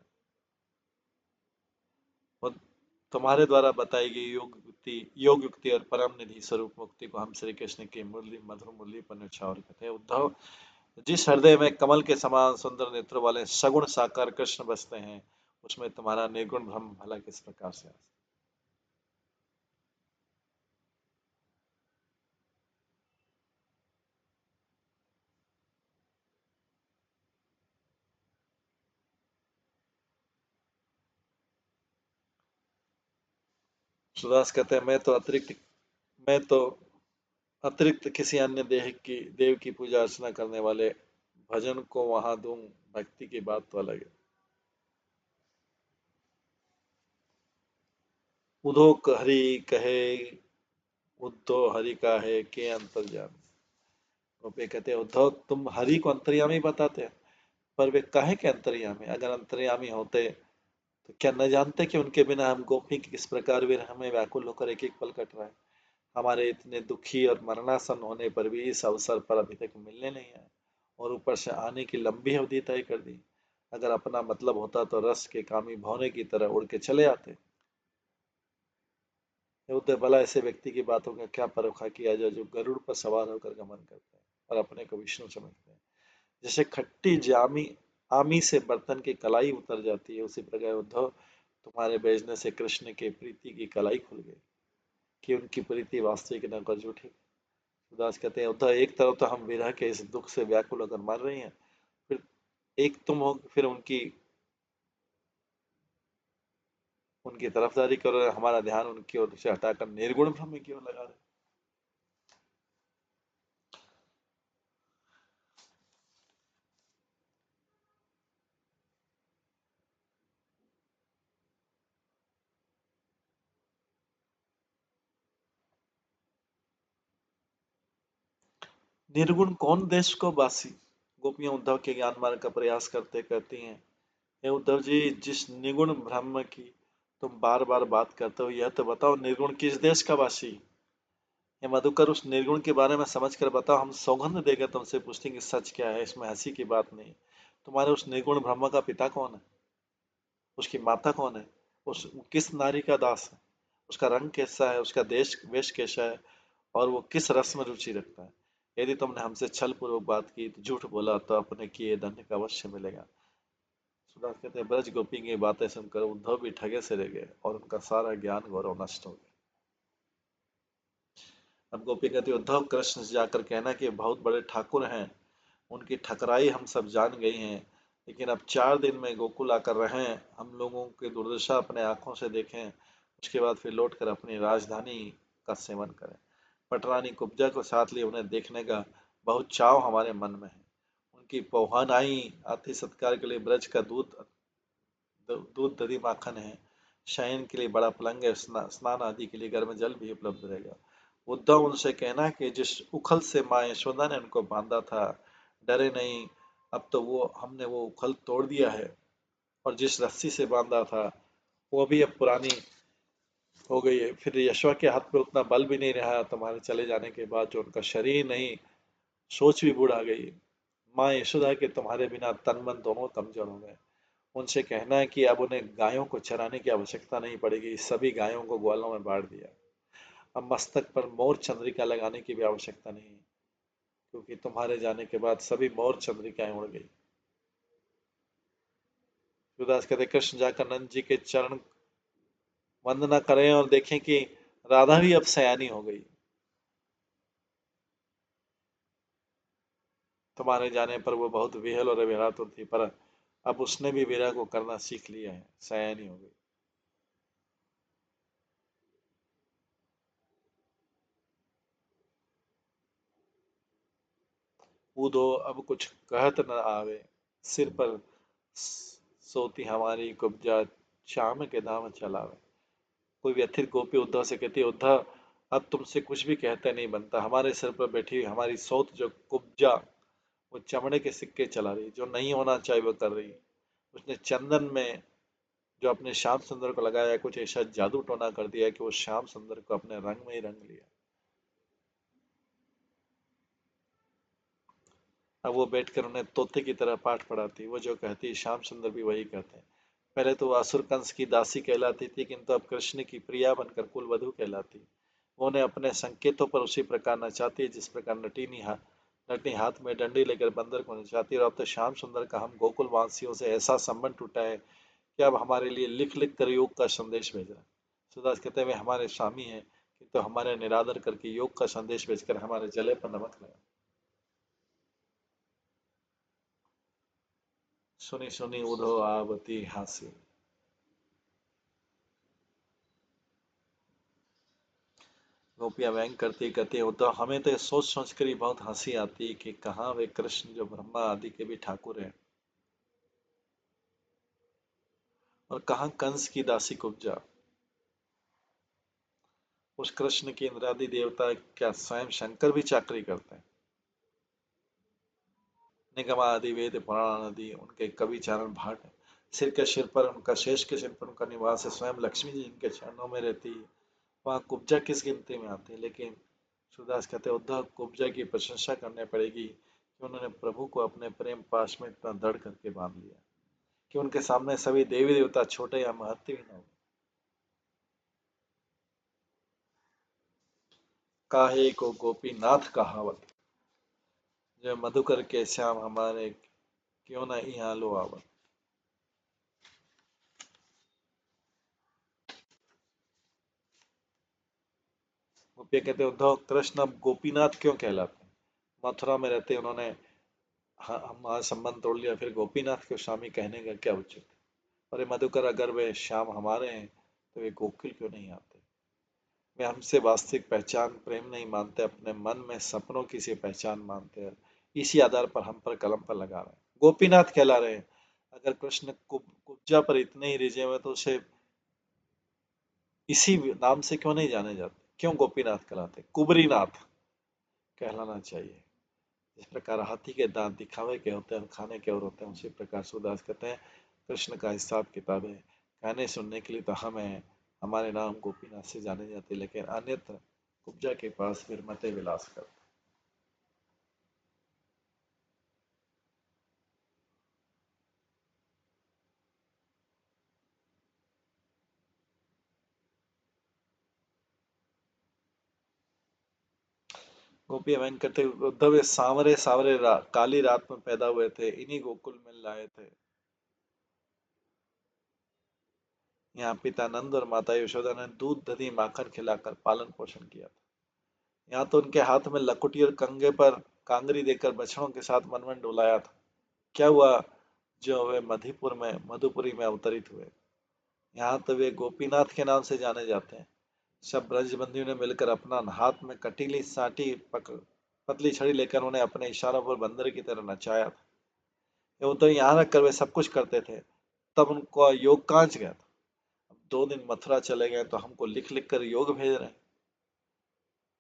और तुम्हारे द्वारा बताई गई योग युक्ति और परम निधि स्वरूप मुक्ति को हम श्री कृष्ण की मुरली मधुर मुरली पर न्यौछावर करते हैं। उद्धव, जिस हृदय में कमल के समान सुंदर नेत्र वाले सगुण साकार कृष्ण बसते हैं, उसमें तुम्हारा निर्गुण ब्रह्म भला किस प्रकार से आ सकता है। सुदास कहते हैं, मैं तो अतिरिक्त किसी अन्य देव की पूजा अर्चना करने वाले भजन को वहां दूं, भक्ति की बात तो अलग है। उधो हरि कहे, उद्धो हरि का है के अंतर्जामी। गोपी कहते हैं, उद्धव तुम हरि को अंतर्यामी बताते हैं, पर वे काहे के अंतर्यामी? अगर अंतर्यामी होते तो क्या न जानते कि उनके बिना हम गोपी की किस प्रकार विरह में व्याकुल होकर एक एक पल कट रहा है। हमारे इतने दुखी और मरणासन होने पर भी इस अवसर पर अभी तक मिलने नहीं आए, और ऊपर से आने की लंबी अवधि तय कर दी। अगर अपना मतलब होता तो रस के कामी भौरे की तरह उड़ के चले आते। उदय भला ऐसे व्यक्ति की बातों का क्या परोखा किया जाए जो गरुड़ पर सवार होकर गमन करते हैं और अपने को विष्णु समझते हैं। जैसे खट्टी जामी आमी से बर्तन की कलाई उतर जाती है, उसी प्रकार उद्धव तुम्हारे भेजने से कृष्ण के प्रीति की कलाई खुल गई कि उनकी प्रीति वास्तविक न कर झूठी। उदास कहते हैं, उद्धव एक तरफ तो हम विरह के इस दुख से व्याकुल होकर मर रही हैं, फिर एक तुम हो, फिर उनकी उनकी तरफदारी करो, हमारा ध्यान उनकी ओर से हटाकर निर्गुण ब्रह्म की ओर लगा रहे। निर्गुण कौन देश को बासी? गोपियां उद्धव के ज्ञान मार्ग का प्रयास करते कहती हैं, हे उद्धव जी, जिस निगुण ब्रह्म की तुम बार बार बात करते हो, यह तो बताओ निर्गुण किस देश का वासी? ये मधुकर, उस निर्गुण के बारे में समझ कर बताओ, हम सौगंध देकर तुमसे पूछते हैं कि सच क्या है, इसमें हंसी की बात नहीं। तुम्हारे उस निर्गुण ब्रह्म का पिता कौन है? उसकी माता कौन है? उस किस नारी का दास है? उसका रंग कैसा है? उसका देश वेश कैसा है? और वो किस रस में रुचि रखता है? यदि तुमने हमसे छल पूर्वक बात की तो झूठ बोला तो अपने किए दंड का अवश्य मिलेगा। सुदास कहते हैं, ब्रज गोपी की बातें सुनकर उद्धव भी ठगे से रह गए और उनका सारा ज्ञान गौरव नष्ट हो गया। अब गोपी कहती, उद्धव कृष्ण से जाकर कहना कि बहुत बड़े ठाकुर हैं, उनकी ठकराई हम सब जान गई हैं, लेकिन अब 4 दिन में गोकुल आकर रहें, हम लोगों की दुर्दशा अपने आंखों से देखें, उसके बाद फिर लौटकर अपनी राजधानी का सेवन करें। पटरानी कुब्जा को साथ लिए उन्हें देखने का बहुत चाव हमारे मन में है। उनकी पौहानाई आतिथ्य सत्कार के लिए ब्रज का दूध दही माखन है, शयन के लिए बड़ा पलंग है, स्नान आदि के लिए घर में जल भी उपलब्ध रहेगा। उद्धव उनसे कहना कि जिस उखल से माँ यशोदा ने उनको बांधा था, डरे नहीं, अब तो हमने वो उखल तोड़ दिया है, और जिस रस्सी से बांधा था वो भी अब पुरानी हो गई है। फिर यशोदा के हाथ में उतना बल भी नहीं रहा तुम्हारे चले जाने के बाद, जो उनका शरीर नहीं, सोच भी बूढ़ा गई। माँ यशोदा के तुम्हारे बिना तन मन दोनों कमजोर हो गए। उनसे कहना है कि अब उन्हें गायों को चराने की आवश्यकता नहीं पड़ेगी, सभी गायों को ग्वालों में बांट दिया। अब मस्तक पर मोर चंद्रिका लगाने की भी आवश्यकता नहीं, क्योंकि तुम्हारे जाने के बाद सभी मोर चंद्रिकाएं उड़ गई। सूरदास कहते, कृष्ण जाकर नंद जी के चरण वंदना करें और देखें कि राधा भी अब सयानी हो गई। तुम्हारे जाने पर वो बहुत विहल और विरात थी, पर अब उसने भी विरह को करना सीख लिया है, सयानी हो गई। कूदो अब कुछ कहत न आवे, सिर पर सोती हमारी कुब्जा, शाम के दाम चलावे। कोई व्यथित गोपी उद्धव से कहती है, उद्धव अब तुमसे कुछ भी कहते नहीं बनता, हमारे सिर पर बैठी हुई हमारी सौत जो कुब्जा, वो चमड़े के सिक्के चला रही, जो नहीं होना चाहिए वो कर रही। उसने चंदन में जो अपने श्याम सुंदर को लगाया, कुछ ऐसा जादू टोना कर दिया कि वो श्याम सुंदर को अपने रंग में ही रंग लिया। अब वो बैठकर उन्हें तोते की तरह पाठ पढ़ाती, वो जो कहती श्याम सुंदर भी वही कहते हैं। पहले तो वो असुर कंस की दासी कहलाती थी, किंतु अब कृष्ण की प्रिया बनकर कुलवधू कहलाती। वो उन्हें अपने संकेतों पर उसी प्रकार नचाती है जिस प्रकार नटनी हाथ में डंडी लेकर बंदर को नचाती है। और अब तो श्याम सुंदर का हम गोकुल वासियों से ऐसा संबंध टूटा है कि अब हमारे लिए लिख लिख कर योग का संदेश भेज रहे हैं। सुदास कहते हैं वे हमारे स्वामी हैं, किंतु हमारे निरादर करके योग का संदेश भेजकर हमारे जले पर नमक लगा। सुनी सुनी उधो आवती हासी। गोपियां व्यंग करती कहती है तो हमें तो सोच सोच कर ही बहुत हंसी आती है कि कहाँ वे कृष्ण जो ब्रह्मा आदि के भी ठाकुर हैं, और कहाँ कंस की दासी कुब्जा। उस कृष्ण की इंद्रादि देवता क्या स्वयं शंकर भी चाकरी करते हैं। निगम आदि वेद पुराण आदि उनके कवि चारण भाट है। सिर के सिर पर उनका, शेष के सिर पर उनका निवास है। स्वयं लक्ष्मी जी इनके चरणों में रहती है। वहाँ कुब्जा किस गिनती में आती है। लेकिन सूरदास कहते हैं उद्धव कुब्जा की प्रशंसा करनी पड़ेगी कि उन्होंने प्रभु को अपने प्रेम पाश में इतना दृढ़ करके बांध लिया कि उनके सामने सभी देवी देवता छोटे या महत्वहीन हो। काहे को गोपीनाथ कहावत, जो मधुकर के श्याम हमारे क्यों न यहाँ लो आवत। गोपिया कहते उद्धव कृष्ण अब गोपीनाथ क्यों कहलाते हैं। मथुरा में रहते उन्होंने हमारा संबंध तोड़ लिया, फिर गोपीनाथ को स्वामी कहने का क्या उचित। अरे मधुकर अगर वे श्याम हमारे हैं तो वे गोकुल क्यों नहीं आते। वे हमसे वास्तविक पहचान प्रेम नहीं मानते, अपने मन में सपनों की सी पहचान मानते हैं। इसी आधार पर हम पर कलम पर लगा रहे हैं, गोपीनाथ कहला रहे हैं। अगर कृष्ण कुब्जा पर इतने ही रिझे हुए तो उसे इसी नाम से क्यों नहीं जाने जाते, क्यों गोपीनाथ कहलाते, कुबरीनाथ कहलाना चाहिए। जिस प्रकार हाथी के दांत दिखावे के होते हैं और खाने के और होते हैं, उसी प्रकार सूरदास कहते हैं कृष्ण का हिसाब किताब है। कहने सुनने के लिए तो हमें हमारे नाम गोपीनाथ से जाने जाते, लेकिन अन्यत्र कुब्जा के पास फिर मते विलास करते। गोपी वैन करते उद्धव सांवरे सांवरे काली रात में पैदा हुए थे, इन्हीं गोकुल में लाए थे। यहाँ पिता नंद और माता यशोदा ने दूध दही माखन खिलाकर पालन पोषण किया था। यहाँ तो उनके हाथ में लकुटी और कंगे पर कांगरी देकर बछड़ों के साथ मन मन डुलाया था। क्या हुआ जो वे मधुपुरी में अवतरित हुए। यहाँ तो वे गोपीनाथ के नाम से जाने जाते हैं। सब ब्रजबंदियों ने मिलकर अपना हाथ में कटीली साटी पतली छड़ी लेकर उन्हें अपने इशारों पर बंदर की तरह नचाया था। वो तो यहाँ रख कर वे सब कुछ करते थे, तब उनको योग कहाँ गया था। अब 2 दिन मथुरा चले गए तो हमको लिख लिख कर योग भेज रहे हैं।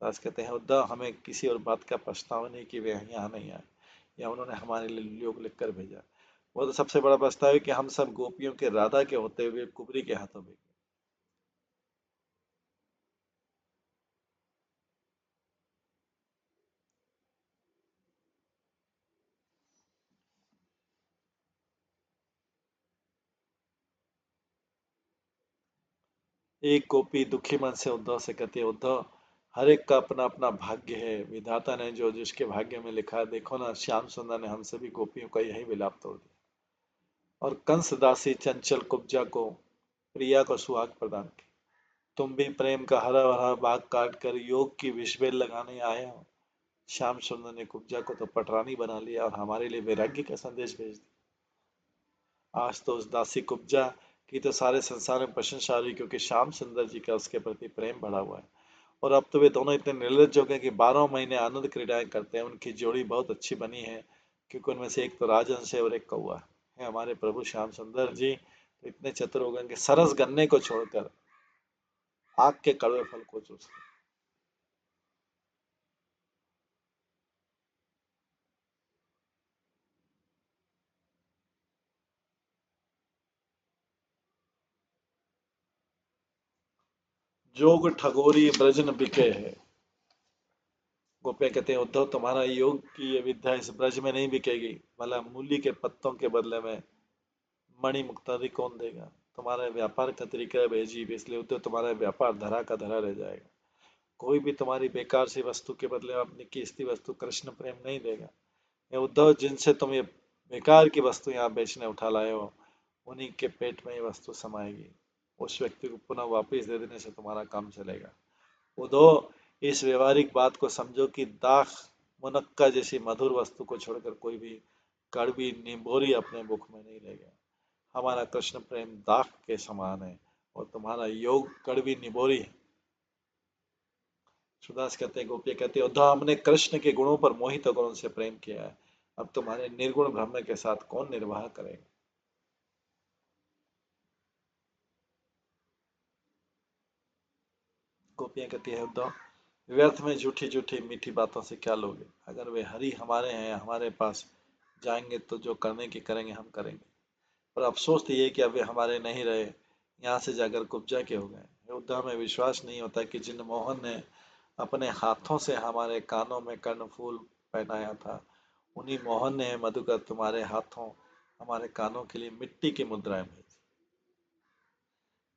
दास कहते हैं उद्धव हमें किसी और बात का पछतावा नहीं कि वे यहाँ नहीं आए, या उन्होंने हमारे लिए योग लिख कर भेजा। वो तो सबसे बड़ा पछतावा है कि हम सब गोपियों के राधा के होते हुए कुबरी के हाथों में। एक गोपी दुखी मन से उद्धव से कहती है उद्धव हर एक का अपना अपना भाग्य है, विधाता ने जो जिसके भाग्य में लिखा है। देखो ना श्याम सुंदर ने हम सभी गोपियों का यही विलाप तोड़ दिया, और कंस दासी चंचल कुब्जा को प्रिया को सुहाग प्रदान की। तुम भी प्रेम का हरा भरा बाग काट कर योग की विषबेल लगाने आए हो। श्याम सुंदर ने कुब्जा को तो पटरानी बना लिया और हमारे लिए वैराग्य का संदेश भेज दिया। आज तो उस दासी कुब्जा की तो सारे संसार में प्रशंसा हो रही, क्योंकि श्याम सुंदर जी का उसके प्रति प्रेम बढ़ा हुआ है। और अब तो वे दोनों इतने निर्लज्ज हो गए कि 12 महीने आनंद क्रीड़ाएं करते हैं। उनकी जोड़ी बहुत अच्छी बनी है, क्योंकि उनमें से एक तो राजहंस है और एक कौआ है। हमारे प्रभु श्याम सुंदर जी तो इतने चतुर हो गए कि सरस गन्ने को छोड़कर आग के कड़वे फल को चूसते। जोग ठगोरी ब्रजन बिके है। गोपियां कहते हैं उद्धव तुम्हारा योग की ये विद्या इस ब्रज में नहीं बिकेगी, भला मूली के पत्तों के बदले में मणि मुक्तादि कौन देगा। तुम्हारे व्यापार का तरीका है बेअजीब, इसलिए उद्धव तुम्हारा व्यापार धरा का धरा रह जाएगा। कोई भी तुम्हारी बेकार सी वस्तु के बदले में अपनी कीमती वस्तु कृष्ण प्रेम नहीं देगा। ये उद्धव जिनसे तुम ये बेकार की वस्तु यहाँ बेचने उठा लाए हो, उन्हीं के पेट में ये वस्तु समाएगी। उस व्यक्ति को पुनः वापस दे देने से तुम्हारा काम चलेगा। उद्धव इस व्यवहारिक बात को समझो कि दाख मुनक्का जैसी मधुर वस्तु को छोड़कर कोई भी कड़वी निबोरी अपने मुख में नहीं लेगा। हमारा कृष्ण प्रेम दाख के समान है और तुम्हारा योग कड़वी निबोरी है। सुदास कहते हैं, गोपियां कहते हैं, उद्धव हमने कृष्ण के गुणों पर मोहित होकर उनसे प्रेम किया है, अब तुम्हारे निर्गुण ब्रह्म के साथ कौन निर्वाह करेगा। गोपियां कहती है, उद्धव व्यर्थ में झूठी झूठी मीठी बातों से क्या लोगे। अगर वे हरि हमारे हैं, हमारे पास जाएंगे तो जो करने की करेंगे हम करेंगे, पर अफसोस तो ये कि अब वे हमारे नहीं रहे, यहाँ से जाकर कुब्जा के हो गए। उद्धव में विश्वास नहीं होता कि जिन मोहन ने अपने हाथों से हमारे कानों में कर्णफूल पहनाया था, उन्हीं मोहन ने मधुकर तुम्हारे हाथों हमारे कानों के लिए मिट्टी की मुद्राएं भेजी।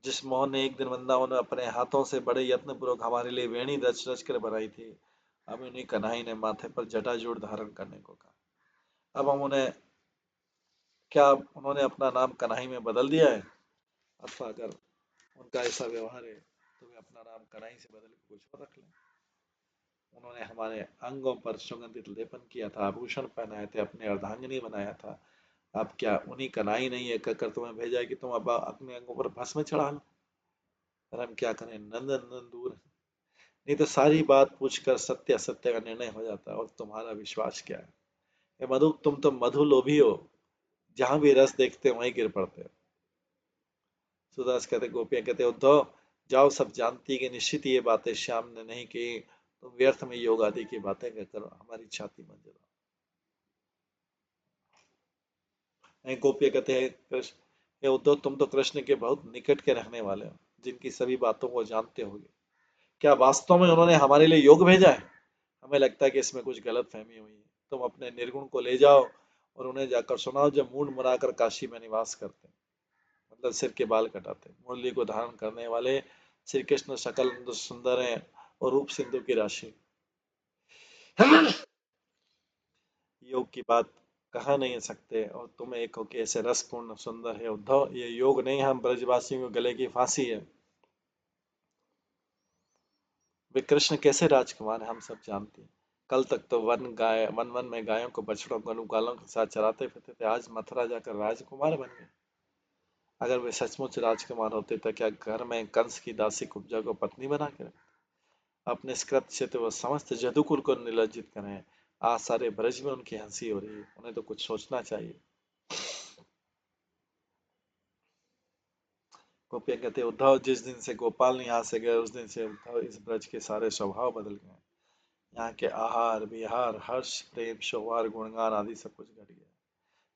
जिस मोहन ने एक दिन वृंदावन में अपने हाथों से बड़े यत्न पूर्वक हमारे लिए वेणी रच रच कर बनाई थी, अब उन्हीं कन्हई ने माथे पर जटाजूट धारण करने को कहा। अब हम उन्हें क्या उन्होंने अपना नाम कन्हई में बदल दिया है, अथवा अगर उनका ऐसा व्यवहार है तो वे अपना नाम कन्हई से बदल के कुछ और रख लें। उन्होंने हमारे अंगों पर सुगंधित लेपन किया था, आभूषण पहनाए थे, अपने अर्धांगिनी बनाया था। अब क्या उन्हीं कन्हई नहीं है कहकर तुम्हें भेजा है कि तुम अब अपने अंगों पर भस्म चढ़ा लो। और हम क्या करें, नंदन दूर। नहीं तो सारी बात पूछकर सत्य असत्य का निर्णय हो जाता है, और तुम्हारा विश्वास क्या है। ये मधु, तुम तो मधु लोभी हो, जहां भी रस देखते हो वहीं गिर पड़ते हो। सुदास कहते, गोपियां कहते, उद्धव जाओ, सब जानती है कि निश्चित ये बातें श्याम ने नहीं की, तुम व्यर्थ में योग आदि की बातें कहकर हमारी छाती मत जलाओ। गोपियां कहते हैं, कृष्ण, ये उद्धव तुम तो कृष्ण के बहुत निकट के रहने वाले हो, जिनकी सभी बातों को जानते होगे। क्या वास्तव में उन्होंने हमारे लिए योग भेजा है। हमें लगता है कि इसमें कुछ गलत फहमी हुई है। तुम अपने निर्गुण को ले जाओ और उन्हें जाकर सुनाओ, जब मूड मुड़ाकर काशी में निवास करते, मतलब सिर के बाल कटाते, मुरली को धारण करने वाले श्री कृष्ण सकल सुंदर हैं और रूप सिंधु की राशि। योग की बात कहा नहीं सकते और तुम एक हो कि ऐसे रसपूर्ण सुंदर है। उद्धव ये योग नहीं, हम ब्रजवासियों को गले की फांसी है। वे कृष्ण कैसे राजकुमार हैं हम सब जानते हैं। कल तक तो वन वन में गायों को बछड़ों को गालों के साथ चराते फिरते थे, आज मथुरा जाकर राजकुमार बन गए। अगर वे सचमुच राजकुमार होते तो क्या घर में कंस की दासी कुब्जा को पत्नी बना के रखते। अपने इस कृत्य से तो वह समस्त जदुकुल को निर्लज्जित करें। आज सारे ब्रज में उनकी हंसी हो रही है, उन्हें तो कुछ सोचना चाहिए। गोपियां कहते, उद्धव जिस दिन से गोपाल यहाँ से गए उस दिन से उद्धव इस ब्रज के सारे स्वभाव बदल गए। यहाँ के आहार विहार हर्ष प्रेम सौहार गुणगान आदि सब कुछ घट गया।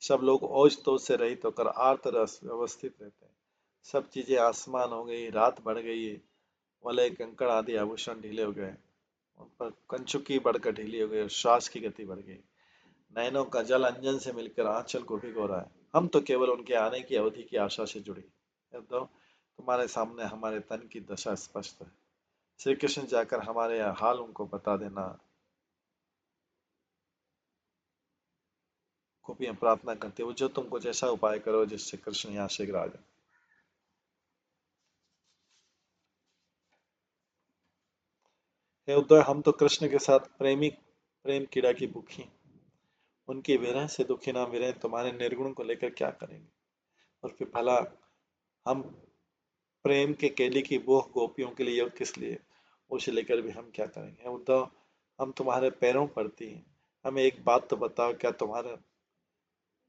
सब लोग ओज तोज से रहित होकर आर्त रस व्यवस्थित रहते हैं। सब चीजें आसमान हो गई, रात बढ़ गई, वलय कंकड़ आदि आभूषण ढीले हो गए, उन पर कंचुकी बढ़कर ढीली हो गई और श्वास की गति बढ़ गई। नयनों का जल अंजन से मिलकर आंचल को भिगो रहा है। हम तो केवल उनके आने की अवधि की आशा से जुड़ी। तो तुम्हारे सामने हमारे तन की दशा स्पष्ट है। श्री कृष्ण जाकर हमारे हाल उनको बता देना। गोपियां प्रार्थना करती हो, जो तुम कुछ ऐसा उपाय करो जिससे कृष्ण यहाँ शीघ्र आ जाए। हे उद्धव, हम तो कृष्ण के साथ प्रेम कीड़ा की भूखी, उनकी विरह से दुखी ना विरह तुम्हारे निर्गुण को लेकर क्या करेंगे। और फिर भला हम प्रेम के केली की भूख गोपियों के लिए योग किस लिए, उसे लेकर भी हम क्या करेंगे। उद्धव हम तुम्हारे पैरों पड़ती हैं, हमें एक बात तो बताओ, क्या तुम्हारे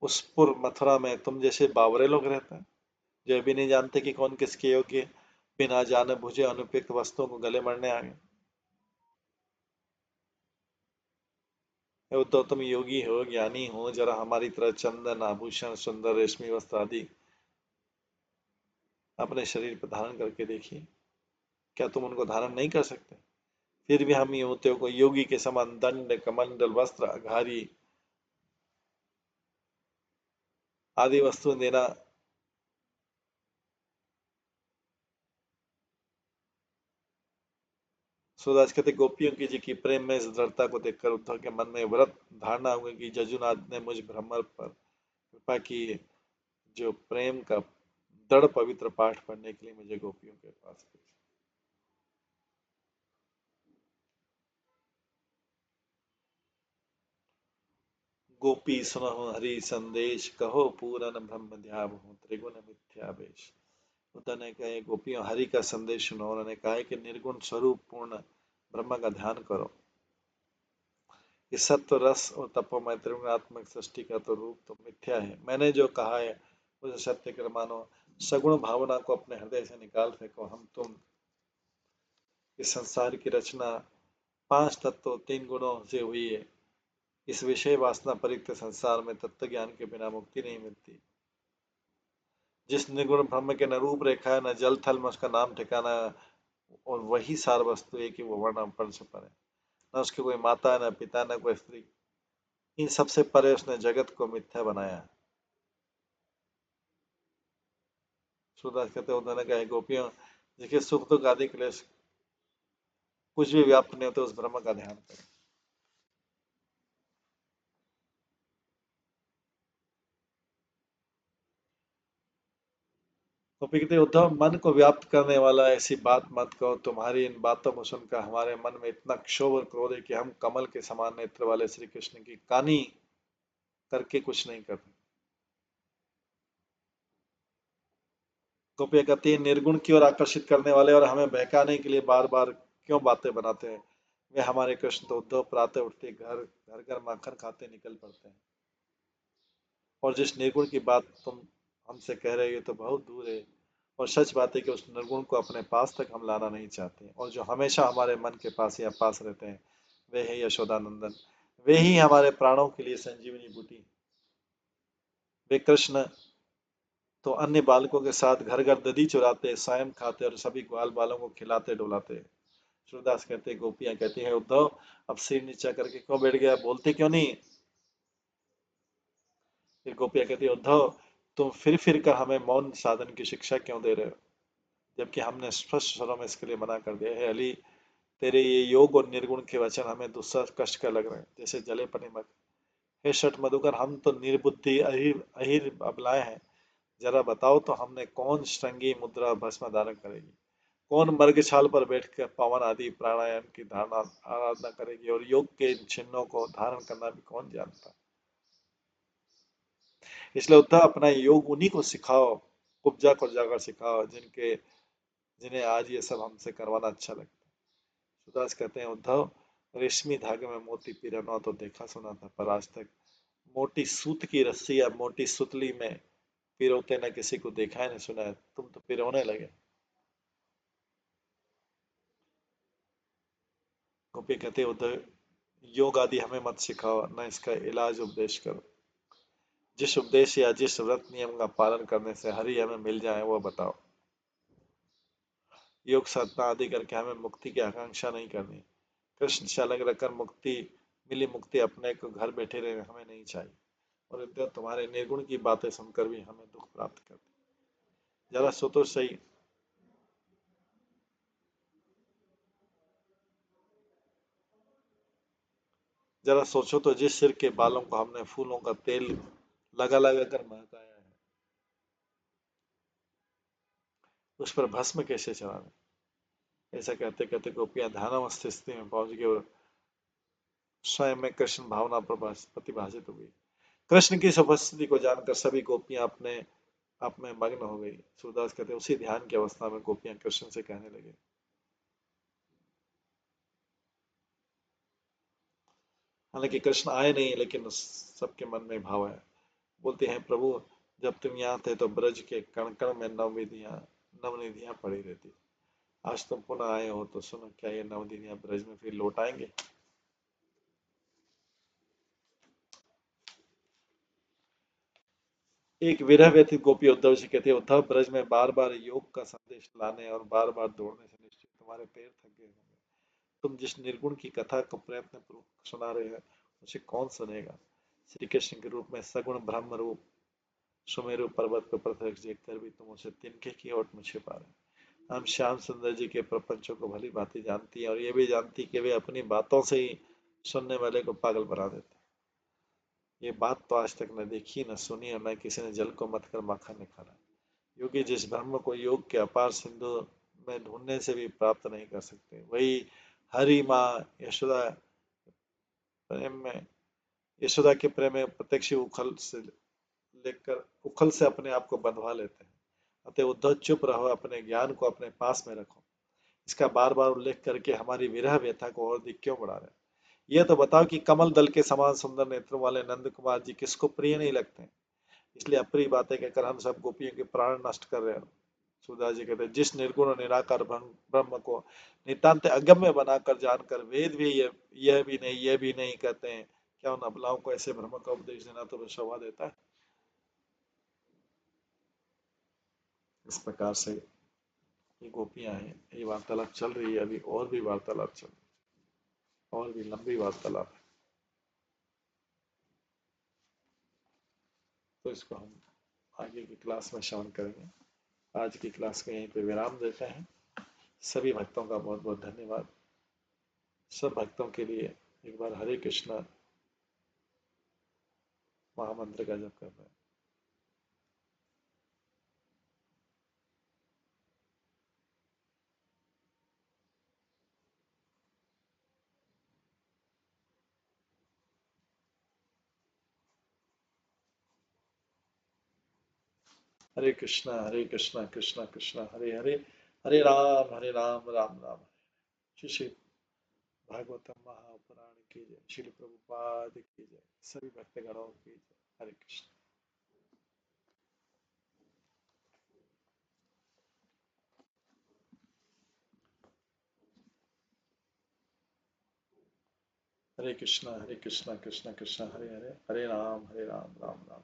उसपुर मथुरा में तुम जैसे बावरे लोग रहते हैं, जो भी नहीं जानते कि कौन किसके योग्य, बिना जाने बुझे अनुपयुक्त वस्तुओं को गले मरने आ गए। उद्धव तुम योगी हो, ज्ञानी हो, जरा हमारी तरह चंदन आभूषण सुंदर रेशमी वस्त्र आदि अपने शरीर पर धारण करके देखिए, क्या तुम उनको धारण नहीं कर सकते। फिर भी हम युवतियों को योगी के समान दंड, कमंडल, वस्त्र, अघारी आदि वस्तुएं देना सूरदास कहते गोपियों की जी की प्रेम में इस दृढ़ता को देखकर उद्धव के मन में व्रत धारणा हुई कि जजुनाथ ने मुझ भ्रमर पर कृपा की, जो प्रेम का दृढ़ पवित्र पाठ पढ़ने के लिए मुझे गोपियों के पास भेजा। गोपी सुनहु हरि संदेश, कहो पूरन ब्रह्म ध्यावहु, त्रिगुण मिथ्यावेश। उद्धव ने कहा गोपियों हरि का संदेश सुनो। उन्होंने कहा है कि निर्गुण स्वरूप पूर्ण ब्रह्म का ध्यान करो। कि सत्व, रस और तपोमय त्रिगुणात्मक सृष्टि का तो रूप तो मिथ्या है। मैंने जो कहा है उसे सत्य कर मानो। सगुण भावना को अपने हृदय से निकाल फेंको। हम तुम इस संसार की रचना 5 तत्वों 3 गुणों से हुई है। इस विषय वासना परिक्त संसार में तत्व ज्ञान के बिना मुक्ति नहीं मिलती। जिस निर्गुण ब्रह्म के न रूप रेखा है, न जल थल में उसका नाम ठिकाना, और वही सार वस्तु है कि वो वर्ण पढ़ से परे। न उसकी कोई माता, न पिता, न कोई स्त्री। इन सबसे परे उसने जगत को मिथ्या बनाया। सूरदास कहते हैं उन्होंने कहा गोपियों देखिए सुख दुख आदि क्लेश कुछ भी व्याप्त नहीं होते, उस ब्रह्म का ध्यान करें। गोपी कहते उद्धव मन को व्याप्त करने वाला ऐसी बात मत कहो। तुम्हारी इन बातों को सुनकर हमारे मन में इतना क्षोभ और क्रोध है कि हम कमल के समान नेत्र वाले श्री कृष्ण की कानी करके कुछ नहीं करते। गोपियाँ कहती है निर्गुण की ओर आकर्षित करने वाले और हमें बहकाने के लिए बार बार क्यों बातें बनाते हैं। वे हमारे कृष्ण तो उद्धव प्रातः उठते घर घर घर माखन खाते निकल पड़ते हैं, और जिस निर्गुण की बात तुम हमसे कह रहे हो तो बहुत दूर है। और सच बात है कि उस निर्गुण को अपने पास तक हम लाना नहीं चाहते, और जो हमेशा हमारे मन के पास या पास रहते हैं वे है यशोदानंदन। वे ही हमारे प्राणों के लिए संजीवनी बूटी। वे कृष्ण तो अन्य बालकों के साथ घर घर दधी चुराते, स्वयं खाते और सभी ग्वाल बालों को खिलाते डुलाते। सूरदास कहते गोपियां कहती है उद्धव अब सिर नीचा करके क्यों बैठ गया, बोलते क्यों नहीं। फिर गोपियां कहती उद्धव तुम फिर कर हमें मौन साधन की शिक्षा क्यों दे रहे हो, जबकि हमने स्पष्ट स्वरों में इसके लिए मना कर दिया है। अली तेरे ये योग और निर्गुण के वचन हमें दूसरा कष्ट कर लग रहे हैं, जैसे जले पर नमक। हे शठ मधुकर हम तो निर्बुद्धि अहिर अहिर अबलाएं हैं। जरा बताओ तो हमने कौन श्रृंगी मुद्रा भस्म धारण करेगी, कौन मर्ग छाल पर बैठकर पवन आदि प्राणायाम की धारणा आराधना करेगी, और योग के इन चिन्हों को धारण करना भी कौन जानता। इसलिए उद्धव अपना योग उन्हीं को सिखाओ, उपजा को जाकर सिखाओ जिनके जिन्हें आज ये सब हमसे करवाना अच्छा लगता है। सुदास कहते हैं उद्धव रेशमी धागे में मोती पिरोना तो देखा सुना था, पर आज तक मोटी सूत की रस्सी या मोटी सुतली में पिरोते न किसी को देखा है न सुना है। तुम तो पिरोने लगे। गोपी कहते उद्धव योग आदि हमें मत सिखाओ, न इसका इलाज उपदेश करो। जिस उपदेश या जिस व्रत नियम का पालन करने से हरि हमें मिल जाए वो बताओ। योग साधना आदि करके हमें मुक्ति की आकांक्षा नहीं करनी। कृष्ण से अलग रखकर मुक्ति मिली मुक्ति अपने को घर बैठे रहे हमें नहीं चाहिए। और इधर तुम्हारे निर्गुण की बातें सुनकर भी हमें दुख प्राप्त करती। जरा सो तो सही, जरा सोचो तो जिस सिर के बालों को हमने फूलों का तेल लगा लगा कर महकाया है, उस पर भस्म कैसे चढ़ावे। ऐसा कहते कहते गोपियां ध्यानावस्थ स्थिति में पहुंच गई और स्वयं में कृष्ण भावना पर प्रतिभाषित हो गई। कृष्ण की इस उपस्थिति को जानकर सभी गोपियां अपने आप में मग्न हो गई। सूरदास कहते उसी ध्यान की अवस्था में गोपियां कृष्ण से कहने लगे। हालांकि कृष्ण आए नहीं, लेकिन सबके मन में भाव है। बोलते हैं प्रभु जब तुम यहाँ थे तो ब्रज के कण कण में नवनिधियां पड़ी रहती। आज तुम पुनः आए हो तो सुनो क्या ये नवनिधियां ब्रज में फिर लौट आएंगे। एक विरह व्यथित गोपी उद्धव जी कहते उद्धव ब्रज में बार बार योग का संदेश लाने और बार बार दौड़ने से निश्चित तुम्हारे पैर थक गए होंगे। तुम जिस निर्गुण की कथा को प्रयत्न पूर्वक सुना रहे हैं उसे कौन सुनेगा। श्री कृष्ण के रूप में सगुण ब्रह्म रूप सुमेरु पर्वत पर प्रत्यक्ष देखकर भी तुम उसे तिनके की ओट में छिपा रहे। हम श्याम सुंदर जी के प्रपंचों को भली भांति जानती है और ये भी जानती कि वे अपनी बातों से ही सुनने वाले को पागल बना देते। ये बात तो आज तक न देखी न सुनी और न किसी ने जल को मत कर माखन निकाला। योगी जिस ब्रह्म को योग के अपार सिंधु में ढूंढने से भी प्राप्त नहीं कर सकते, वही हरि माँ यशोदा प्रेम में यशोदा के प्रेम में प्रत्यक्ष उखल से अपने आप को बंधवा लेते हैं। अतः उद्धव चुप रहो, अपने ज्ञान को अपने पास में रखो। इसका बार बार उल्लेख करके हमारी विरह व्यथा को और अधिक क्यों बढ़ा रहे। यह तो बताओ कि कमल दल के समान सुंदर नेत्रों वाले नंद कुमार जी किसको प्रिय नहीं लगते, इसलिए अप्रिय बातें कहकर हम सब गोपियों के प्राण नष्ट कर रहे हैं। सूरदास जी कहते हैं, जिस निर्गुण और निराकार ब्रह्म को नितांत अगम्य बनाकर जानकर वेद भी यह भी नहीं कहते हैं, क्या उन अबलाओं को ऐसे ब्रह्म का उपदेश देना तो शोभा देता है। इस प्रकार से ये गोपियां हैं, ये वार्तालाप चल रही है, अभी और भी वार्तालाप चल रही है, और भी लंबी वार्तालाप है। तो इसको हम आगे की क्लास में श्रवण करेंगे। आज की क्लास को यहीं पे विराम देते हैं। सभी भक्तों का बहुत बहुत धन्यवाद। सब भक्तों के लिए एक बार हरे कृष्णा महामंत्र का जप करना है। हरे कृष्णा कृष्णा कृष्णा हरे हरे, हरे राम राम राम। श्री भागवतम महापुराण की जय, श्री प्रभुपाद की जय, सभी भक्तगणों की जय। हरे कृष्ण। हरे कृष्णा कृष्णा कृष्णा हरे हरे, हरे राम राम राम।